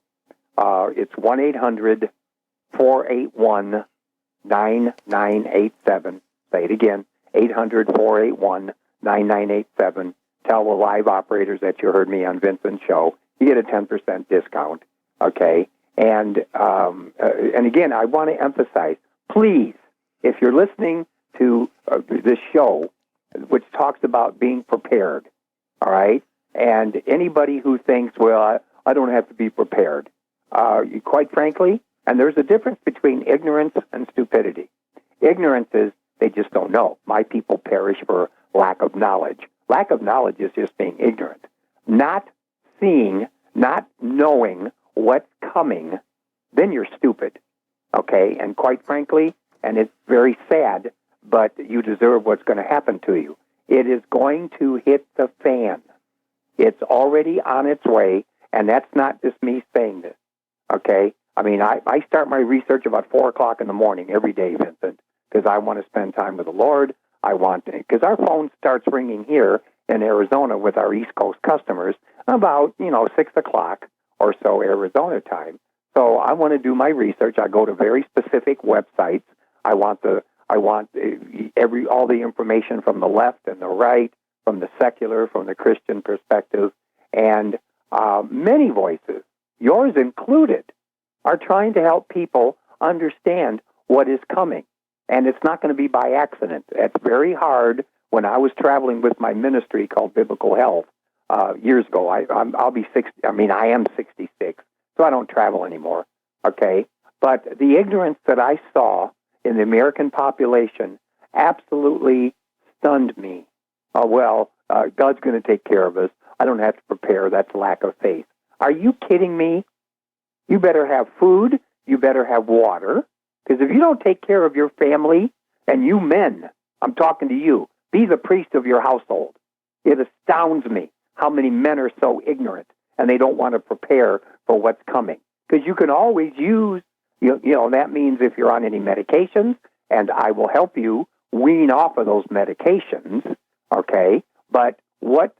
it's 1-800-481-9987. Say it again, 800-481-9987. Tell the live operators that you heard me on Vincent's show. You get a 10% discount, okay? And again, I want to emphasize, please, if you're listening to this show, which talks about being prepared, all right? And anybody who thinks, well, I don't have to be prepared, quite frankly, and there's a difference between ignorance and stupidity. Ignorance is They just don't know. My people perish for lack of knowledge. Lack of knowledge is just being ignorant. Not seeing, not knowing what's coming, then you're stupid. Okay? And quite frankly, and it's very sad, but you deserve what's going to happen to you. It is going to hit the fan. It's already on its way, and that's not just me saying this. Okay? I mean, I start my research about 4 o'clock in the morning every day, Vincent, because I want to spend time with the Lord. Because our phone starts ringing here in Arizona with our East Coast customers about, 6 o'clock or so Arizona time. So I want to do my research. I go to very specific websites. I want all the information from the left and the right, from the secular, from the Christian perspective, and many voices, yours included, are trying to help people understand what is coming. And it's not going to be by accident. It's very hard. When I was traveling with my ministry called Biblical Health years ago, I'll be 60. I mean, I am 66, so I don't travel anymore. Okay, but the ignorance that I saw in the American population absolutely stunned me. God's going to take care of us. I don't have to prepare. That's lack of faith. Are you kidding me? You better have food. You better have water. Because if you don't take care of your family, and you men, I'm talking to you, be the priest of your household. It astounds me how many men are so ignorant and they don't want to prepare for what's coming. Because you can always use, that means if you're on any medications, and I will help you wean off of those medications, okay? But what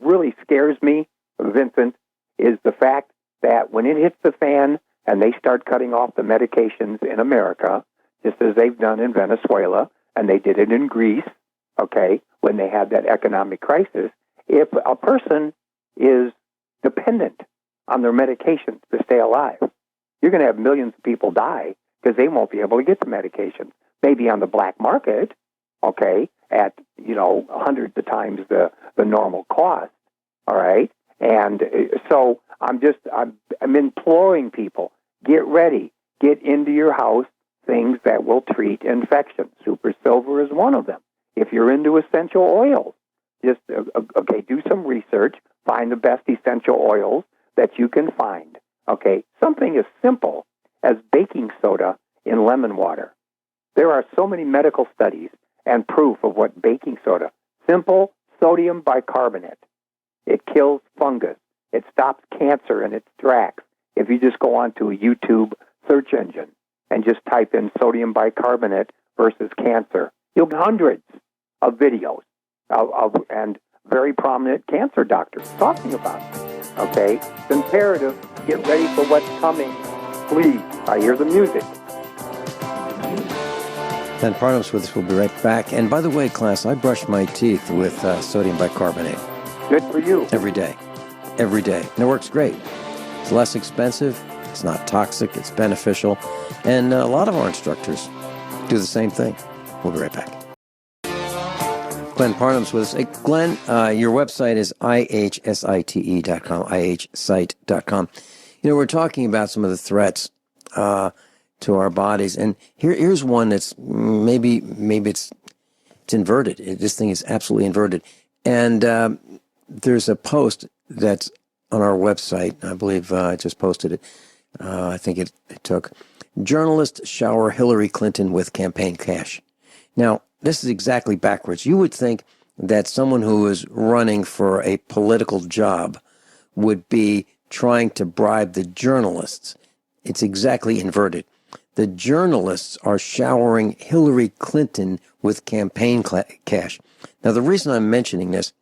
really scares me, Vincent, is the fact that when it hits the fan, and they start cutting off the medications in America, just as they've done in Venezuela, and they did it in Greece, okay, when they had that economic crisis. If a person is dependent on their medications to stay alive, you're going to have millions of people die because they won't be able to get the medications. Maybe on the black market, okay, at, hundreds of times the normal cost, all right? And so I'm imploring people, get ready, get into your house things that will treat infection. Super Silver is one of them. If you're into essential oils, just, do some research, find the best essential oils that you can find. Okay, something as simple as baking soda in lemon water. There are so many medical studies and proof of what baking soda, simple sodium bicarbonate. It kills fungus. It stops cancer in its tracks. If you just go onto a YouTube search engine and just type in sodium bicarbonate versus cancer, you'll get hundreds of videos and very prominent cancer doctors talking about it. Okay? It's imperative. Get ready for what's coming. Please, I hear the music. Glen Parnham's with us. We'll be right back. And by the way, class, I brush my teeth with sodium bicarbonate. Good for you. Every day. Every day. And it works great. It's less expensive. It's not toxic. It's beneficial. And a lot of our instructors do the same thing. We'll be right back. Glen Parnham's with us. Hey, Glen, your website is ihsite.com, ihsite.com. We're talking about some of the threats to our bodies. And here's one that's maybe it's inverted. This thing is absolutely inverted. And there's a post that's on our website. I believe I just posted it. I think it took. Journalists shower Hillary Clinton with campaign cash. Now, this is exactly backwards. You would think that someone who is running for a political job would be trying to bribe the journalists. It's exactly inverted. The journalists are showering Hillary Clinton with campaign cash. Now, the reason I'm mentioning this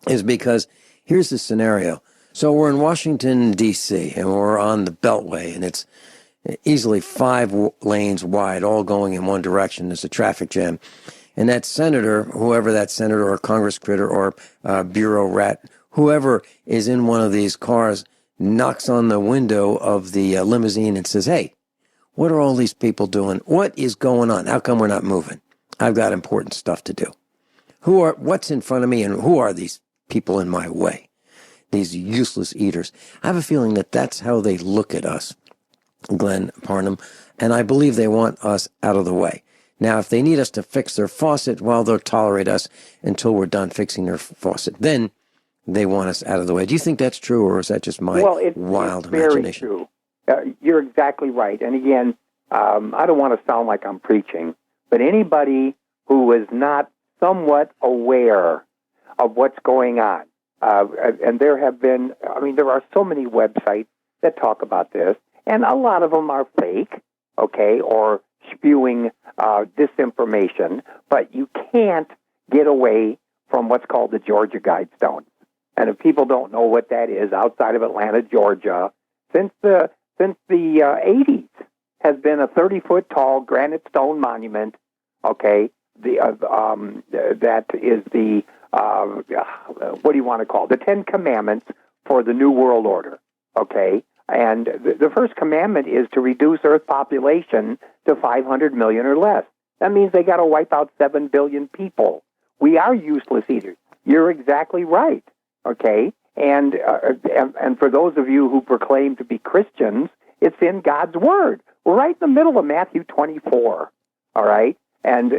is because here's the scenario. So we're in Washington, D.C., and we're on the Beltway, and it's easily 5 lanes wide, all going in one direction. There's a traffic jam. And that senator, whoever that senator or Congress critter or bureau rat, whoever is in one of these cars, knocks on the window of the limousine and says, "Hey, what are all these people doing? What is going on? How come we're not moving? I've got important stuff to do. What's in front of me, and who are these people in my way? These useless eaters." I have a feeling that that's how they look at us, Glen Parnham, and I believe they want us out of the way. Now, if they need us to fix their faucet, well, they'll tolerate us until we're done fixing their faucet. Then they want us out of the way. Do you think that's true, or is that just my wild imagination? Very true. You're exactly right. And again, I don't want to sound like I'm preaching, but anybody who is not somewhat aware of what's going on, and there have been, there are so many websites that talk about this, and a lot of them are fake, okay, or spewing disinformation, but you can't get away from what's called the Georgia Guidestones. And if people don't know what that is, outside of Atlanta, Georgia, since the 80s, has been a 30-foot tall granite stone monument. Okay, that is the what do you want to call it? The 10 Commandments for the New World Order. Okay, and the first commandment is to reduce Earth population to 500 million or less. That means they got to wipe out 7 billion people. We are useless eaters. You're exactly right. Okay, and for those of you who proclaim to be Christians, it's in God's Word. We're right in the middle of Matthew 24, all right? And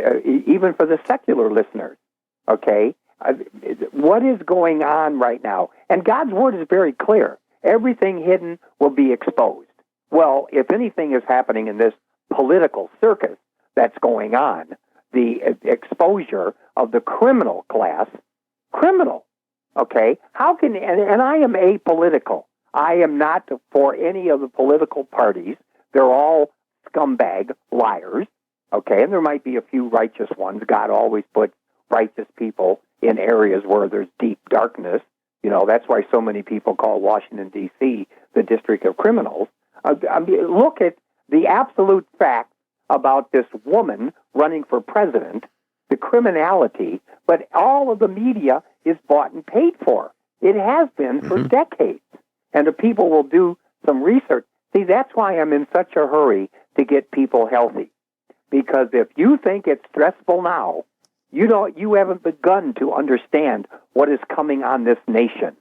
even for the secular listeners, okay? What is going on right now? And God's Word is very clear. Everything hidden will be exposed. Well, if anything is happening in this political circus that's going on, the exposure of the criminal class, okay? How can, and I am apolitical. I am not for any of the political parties. They're all scumbag liars, okay? And there might be a few righteous ones. God always puts righteous people in areas where there's deep darkness. You know, that's why so many people call Washington, D.C. the District of Criminals. Look at the absolute facts about this woman running for president, the criminality, but all of the media is bought and paid for. It has been for decades. And the people will do some research. See, that's why I'm in such a hurry to get people healthy. Because if you think it's stressful now, you haven't begun to understand what is coming on this nation.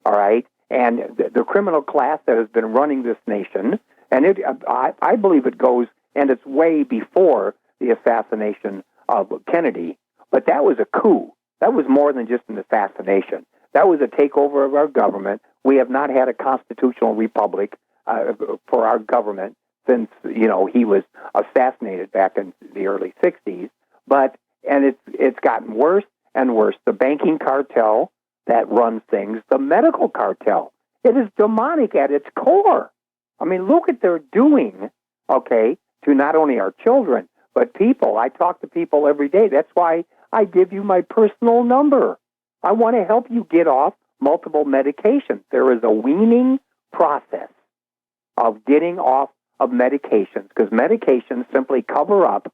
All right? And the criminal class that has been running this nation, and I believe it goes, and it's way before the assassination of Kennedy, but that was a coup. That was more than just an assassination. That was a takeover of our government. We have not had a constitutional republic for our government since, he was assassinated back in the early 60s. And it's gotten worse and worse. The banking cartel that runs things, the medical cartel, it is demonic at its core. I mean, look what they're doing, okay, to not only our children, but people. I talk to people every day. That's why I give you my personal number. I want to help you get off multiple medications. There is a weaning process of getting off of medications because medications simply cover up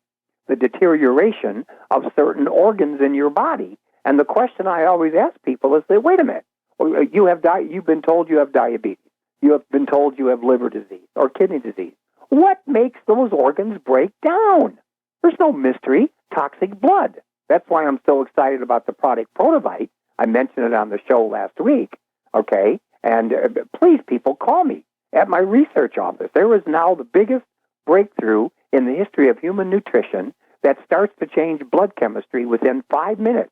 the deterioration of certain organs in your body. And the question I always ask people is, wait a minute, you've been told you have diabetes. You have been told you have liver disease or kidney disease. What makes those organs break down? There's no mystery. Toxic blood. That's why I'm so excited about the product Protovite. I mentioned it on the show last week, okay? And please, people, call me at my research office. There is now the biggest breakthrough in the history of human nutrition that starts to change blood chemistry within 5 minutes.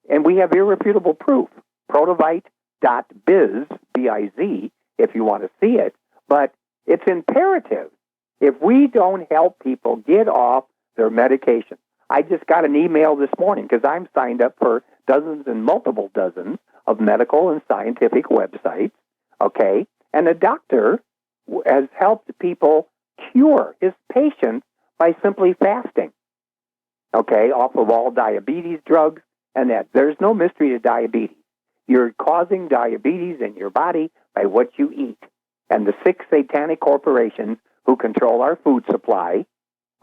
And we have irrefutable proof. Protovite.biz, B-I-Z, if you want to see it. But it's imperative. If we don't help people get off their medication. I just got an email this morning because I'm signed up for dozens and multiple dozens of medical and scientific websites, okay? And a doctor has helped people cure his patients by simply fasting, okay, off of all diabetes drugs and that. There's no mystery to diabetes. You're causing diabetes in your body by what you eat. And the 6 satanic corporations who control our food supply,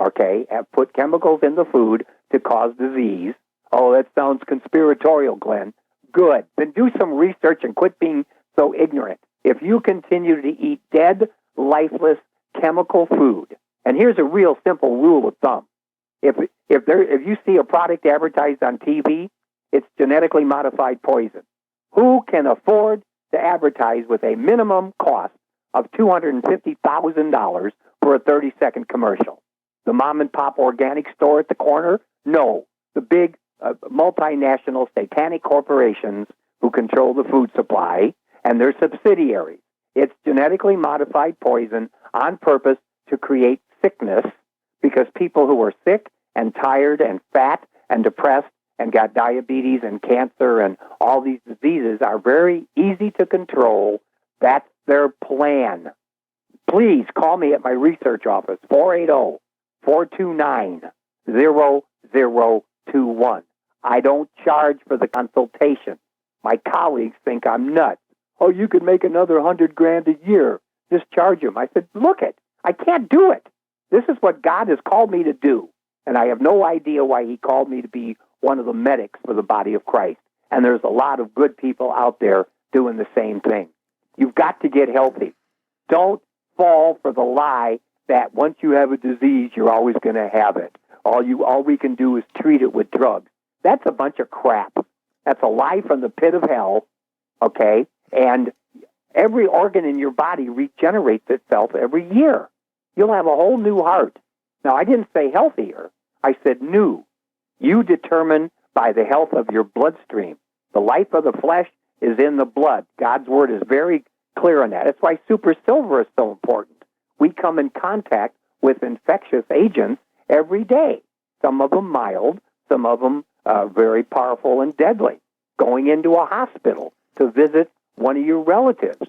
okay, have put chemicals in the food to cause disease. Oh, that sounds conspiratorial, Glenn. Good. Then do some research and quit being so ignorant. If you continue to eat dead, lifeless, chemical food, and here's a real simple rule of thumb. If you see a product advertised on TV, it's genetically modified poison. Who can afford to advertise with a minimum cost of $250,000 for a 30-second commercial? The mom and pop organic store at the corner? No. The big multinational satanic corporations who control the food supply and their subsidiaries. It's genetically modified poison on purpose to create sickness, because people who are sick and tired and fat and depressed and got diabetes and cancer and all these diseases are very easy to control. That's their plan. Please call me at my research office, 480-429-0021. I don't charge for the consultation. My colleagues think I'm nuts. Oh, you could make another $100,000 a year. Just charge them. I said, look it, I can't do it. This is what God has called me to do. And I have no idea why he called me to be one of the medics for the body of Christ. And there's a lot of good people out there doing the same thing. You've got to get healthy. Don't fall for the lie that once you have a disease, you're always going to have it. All we can do is treat it with drugs. That's a bunch of crap. That's a lie from the pit of hell, okay? And every organ in your body regenerates itself every year. You'll have a whole new heart. Now, I didn't say healthier. I said new. You determine by the health of your bloodstream. The life of the flesh is in the blood. God's word is very clear on that. That's why super silver is so important. We come in contact with infectious agents every day. Some of them mild, some of them very powerful and deadly. Going into a hospital to visit one of your relatives.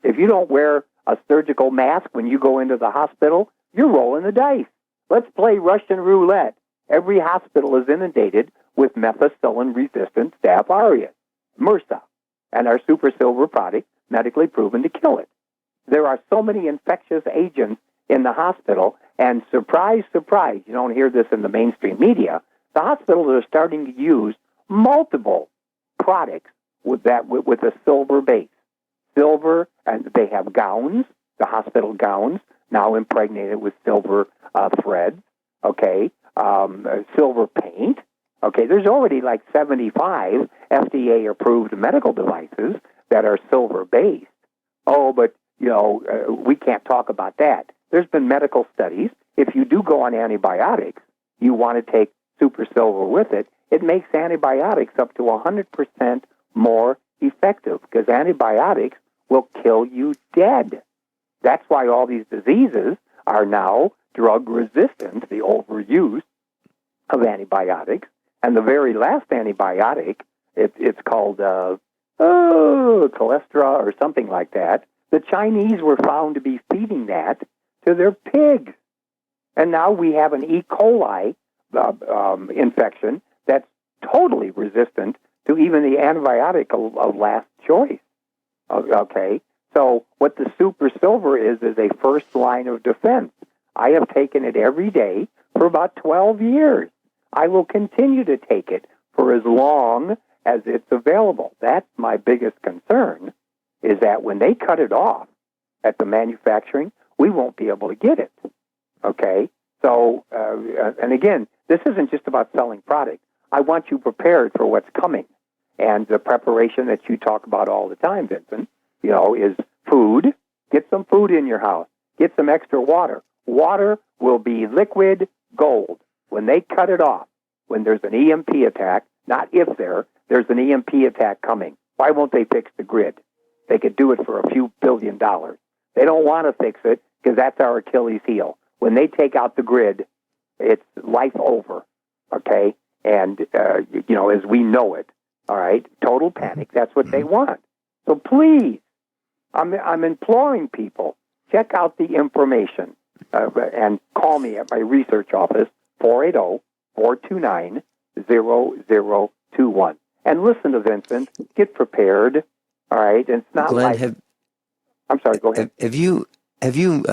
If you don't wear a surgical mask when you go into the hospital, you're rolling the dice. Let's play Russian roulette. Every hospital is inundated with methicillin-resistant Staph aureus, MRSA, and our super silver product medically proven to kill it. There are so many infectious agents in the hospital, and surprise, surprise, you don't hear this in the mainstream media, the hospitals are starting to use multiple products with a silver base. Silver, and they have gowns, the hospital gowns, now impregnated with silver threads, okay, silver paint, okay. There's already like 75 FDA-approved medical devices that are silver-based. Oh, but, we can't talk about that. There's been medical studies. If you do go on antibiotics, you want to take super silver with it, it makes antibiotics up to 100% more effective, because antibiotics will kill you dead. That's why all these diseases are now drug resistant, the overuse of antibiotics. And the very last antibiotic, it's called cholesterol or something like that. The Chinese were found to be feeding that to their pigs. And now we have an E. coli infection that's totally resistant to even the antibiotic of last choice. Okay? So what the super silver is a first line of defense. I have taken it every day for about 12 years. I will continue to take it for as long as it's available. That's my biggest concern, is that when they cut it off at the manufacturing, we won't be able to get it. Okay? So, and again, this isn't just about selling product. I want you prepared for what's coming. And the preparation that you talk about all the time, Vincent, is food. Get some food in your house. Get some extra water. Water will be liquid gold. When they cut it off, when there's an EMP attack, not if there's an EMP attack coming, why won't they fix the grid? They could do it for a few $1 billion. They don't want to fix it because that's our Achilles heel. When they take out the grid, it's life over, okay? And, as we know it, all right, total panic, that's what they want. So please, I'm imploring people, check out the information and call me at my research office, 480-429-0021. And listen to Vincent, get prepared, all right? And it's not Glenn, I'm sorry, go ahead. Have you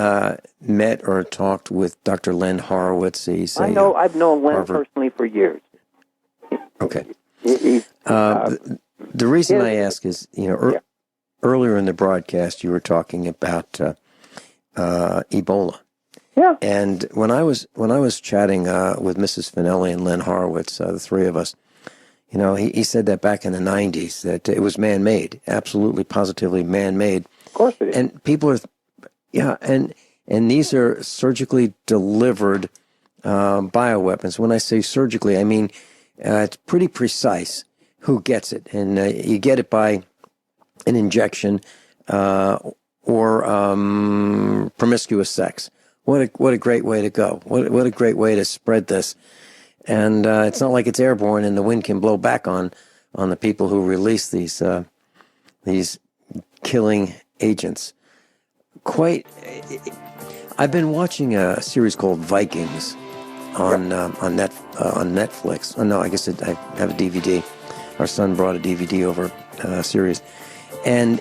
met or talked with Dr. Len Horowitz? I've known Len personally for years. Okay. The reason I ask is, earlier in the broadcast you were talking about Ebola. Yeah. And when I was chatting with Mrs. Finelli and Len Horowitz, the three of us, he said that back in the 90s that it was man-made, absolutely, positively man-made. Of course it is. And people are, and these are surgically delivered bioweapons. When I say surgically, I mean it's pretty precise who gets it. And you get it by an injection or promiscuous sex. What a great way to go. What a great way to spread this. And it's not like it's airborne and the wind can blow back on the people who release these killing agents. I've been watching a series called Vikings on Netflix. Oh no, I guess I have a DVD. Our son brought a DVD over series, and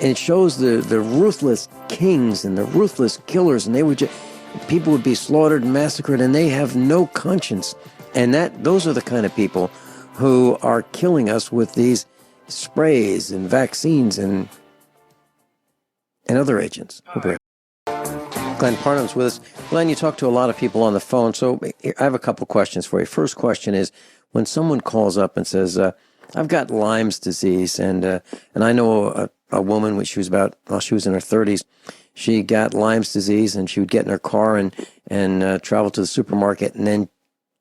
it shows the ruthless kings and the ruthless killers, and people would be slaughtered and massacred, and they have no conscience. And those are the kind of people who are killing us with these sprays and vaccines and other agents. Glen Parnham's with us. Glen, you talk to a lot of people on the phone, so I have a couple questions for you. First question is, when someone calls up and says, I've got Lyme's disease, and I know a woman when she was in her 30s, she got Lyme's disease, and she would get in her car and travel to the supermarket and then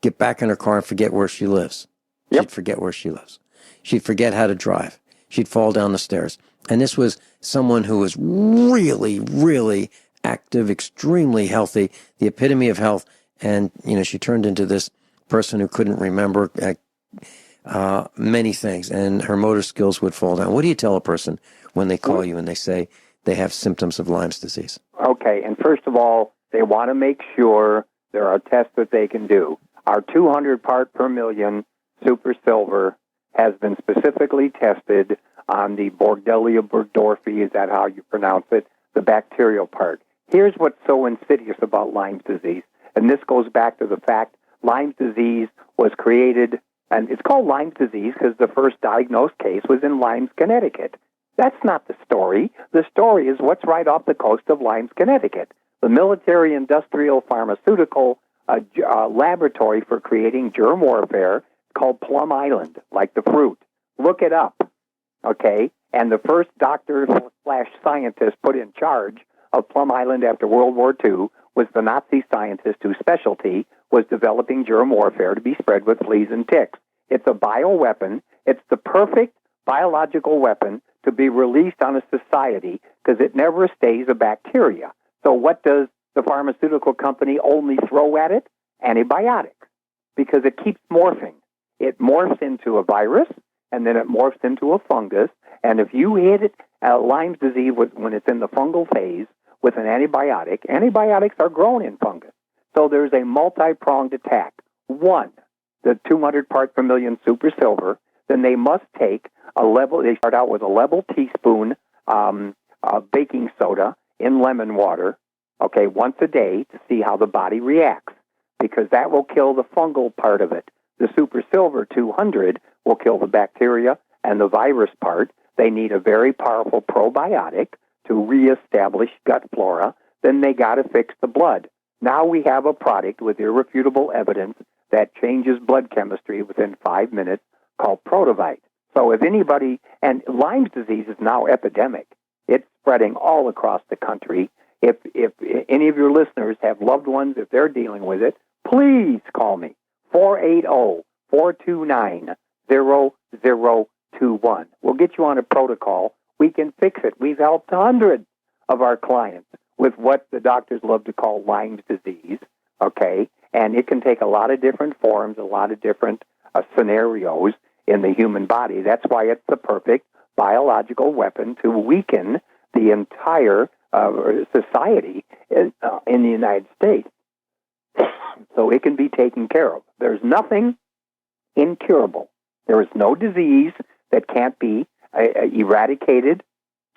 get back in her car and forget where she lives. Yep. She'd forget where she lives. She'd forget how to drive. She'd fall down the stairs. And this was someone who was really, really active, extremely healthy, the epitome of health. And, she turned into this person who couldn't remember many things, and her motor skills would fall down. What do you tell a person when they call you and they say they have symptoms of Lyme's disease? Okay, and first of all, they want to make sure there are tests that they can do. Our 200 part per million super silver has been specifically tested on the Borrelia burgdorferi, is that how you pronounce it, the bacterial part. Here's what's so insidious about Lyme's disease, and this goes back to the fact Lyme's disease was created, and it's called Lyme's disease because the first diagnosed case was in Lymes, Connecticut. That's not the story. The story is what's right off the coast of Lymes, Connecticut. The military industrial pharmaceutical laboratory for creating germ warfare called Plum Island, like the fruit. Look it up, okay? And the first doctor/scientist put in charge of Plum Island after World War II was the Nazi scientist whose specialty was developing germ warfare to be spread with fleas and ticks. It's a bioweapon. It's the perfect biological weapon to be released on a society because it never stays a bacteria. So what does the pharmaceutical company only throw at it? Antibiotics, because it keeps morphing. It morphs into a virus, and then it morphs into a fungus. And if you hit it, Lyme's disease, when it's in the fungal phase with an antibiotic, antibiotics are grown in fungus. So there's a multi-pronged attack. One, the 200 parts per million super silver, then they must take they start out with a level teaspoon baking soda in lemon water, okay, once a day to see how the body reacts, because that will kill the fungal part of it. The super silver 200 will kill the bacteria and the virus part. They need a very powerful probiotic to reestablish gut flora. Then they got to fix the blood. Now we have a product with irrefutable evidence that changes blood chemistry within 5 minutes called Protovite. So if anybody, and Lyme's disease is now epidemic. It's spreading all across the country. If any of your listeners have loved ones, if they're dealing with it, please call me, 480-429-0021. We'll get you on a protocol. We can fix it. We've helped hundreds of our clients with what the doctors love to call Lyme's disease, okay? And it can take a lot of different forms, a lot of different scenarios in the human body. That's why it's the perfect biological weapon to weaken the entire society in the United States. So it can be taken care of. There's nothing incurable. There is no disease that can't be eradicated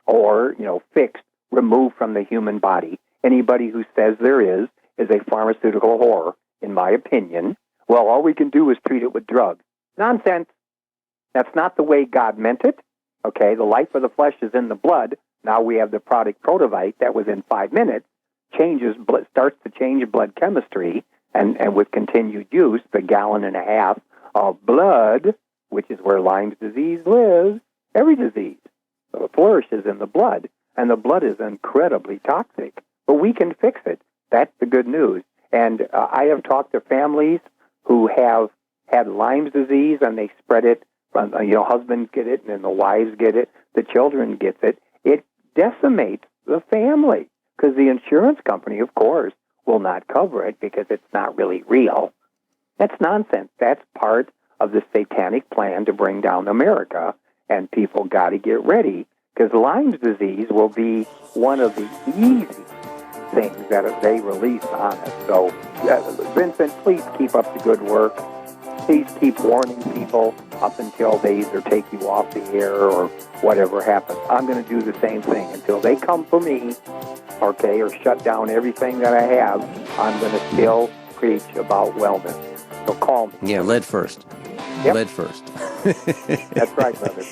or, fixed, removed from the human body. Anybody who says there is a pharmaceutical whore, in my opinion. Well, all we can do is treat it with drugs. Nonsense. That's not the way God meant it. Okay, the life of the flesh is in the blood. Now we have the product Protovite that within 5 minutes starts to change blood chemistry, and with continued use, the 1.5 gallons of blood, which is where Lyme's disease lives, every disease flourishes in the blood, and the blood is incredibly toxic. But we can fix it. That's the good news. And I have talked to families who have had Lyme's disease, and they spread it. Husbands get it, and then the wives get it. The children get it. It decimates the family because the insurance company, of course, will not cover it because it's not really real. That's nonsense. That's part of the satanic plan to bring down America, and people got to get ready because Lyme's disease will be one of the easy things that they release on us. So, Vincent, please keep up the good work. Please keep warning people up until they either take you off the air or whatever happens. I'm going to do the same thing until they come for me, okay, or shut down everything that I have. I'm going to still preach about wellness. So call me. Yeah, lead first. Yep. Lead first. That's right, brother.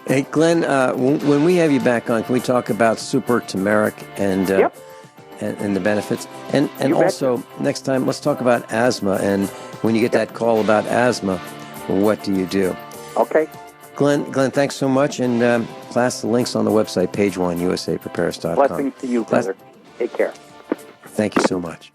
Hey, Glenn, when we have you back on, can we talk about super turmeric and and the benefits? And also, next time, let's talk about asthma. And when you get that call about asthma, what do you do? Okay. Glenn, thanks so much. And class, the link's on the website, page 1, usaprepares.com. Blessings to you, brother. Take care. Thank you so much.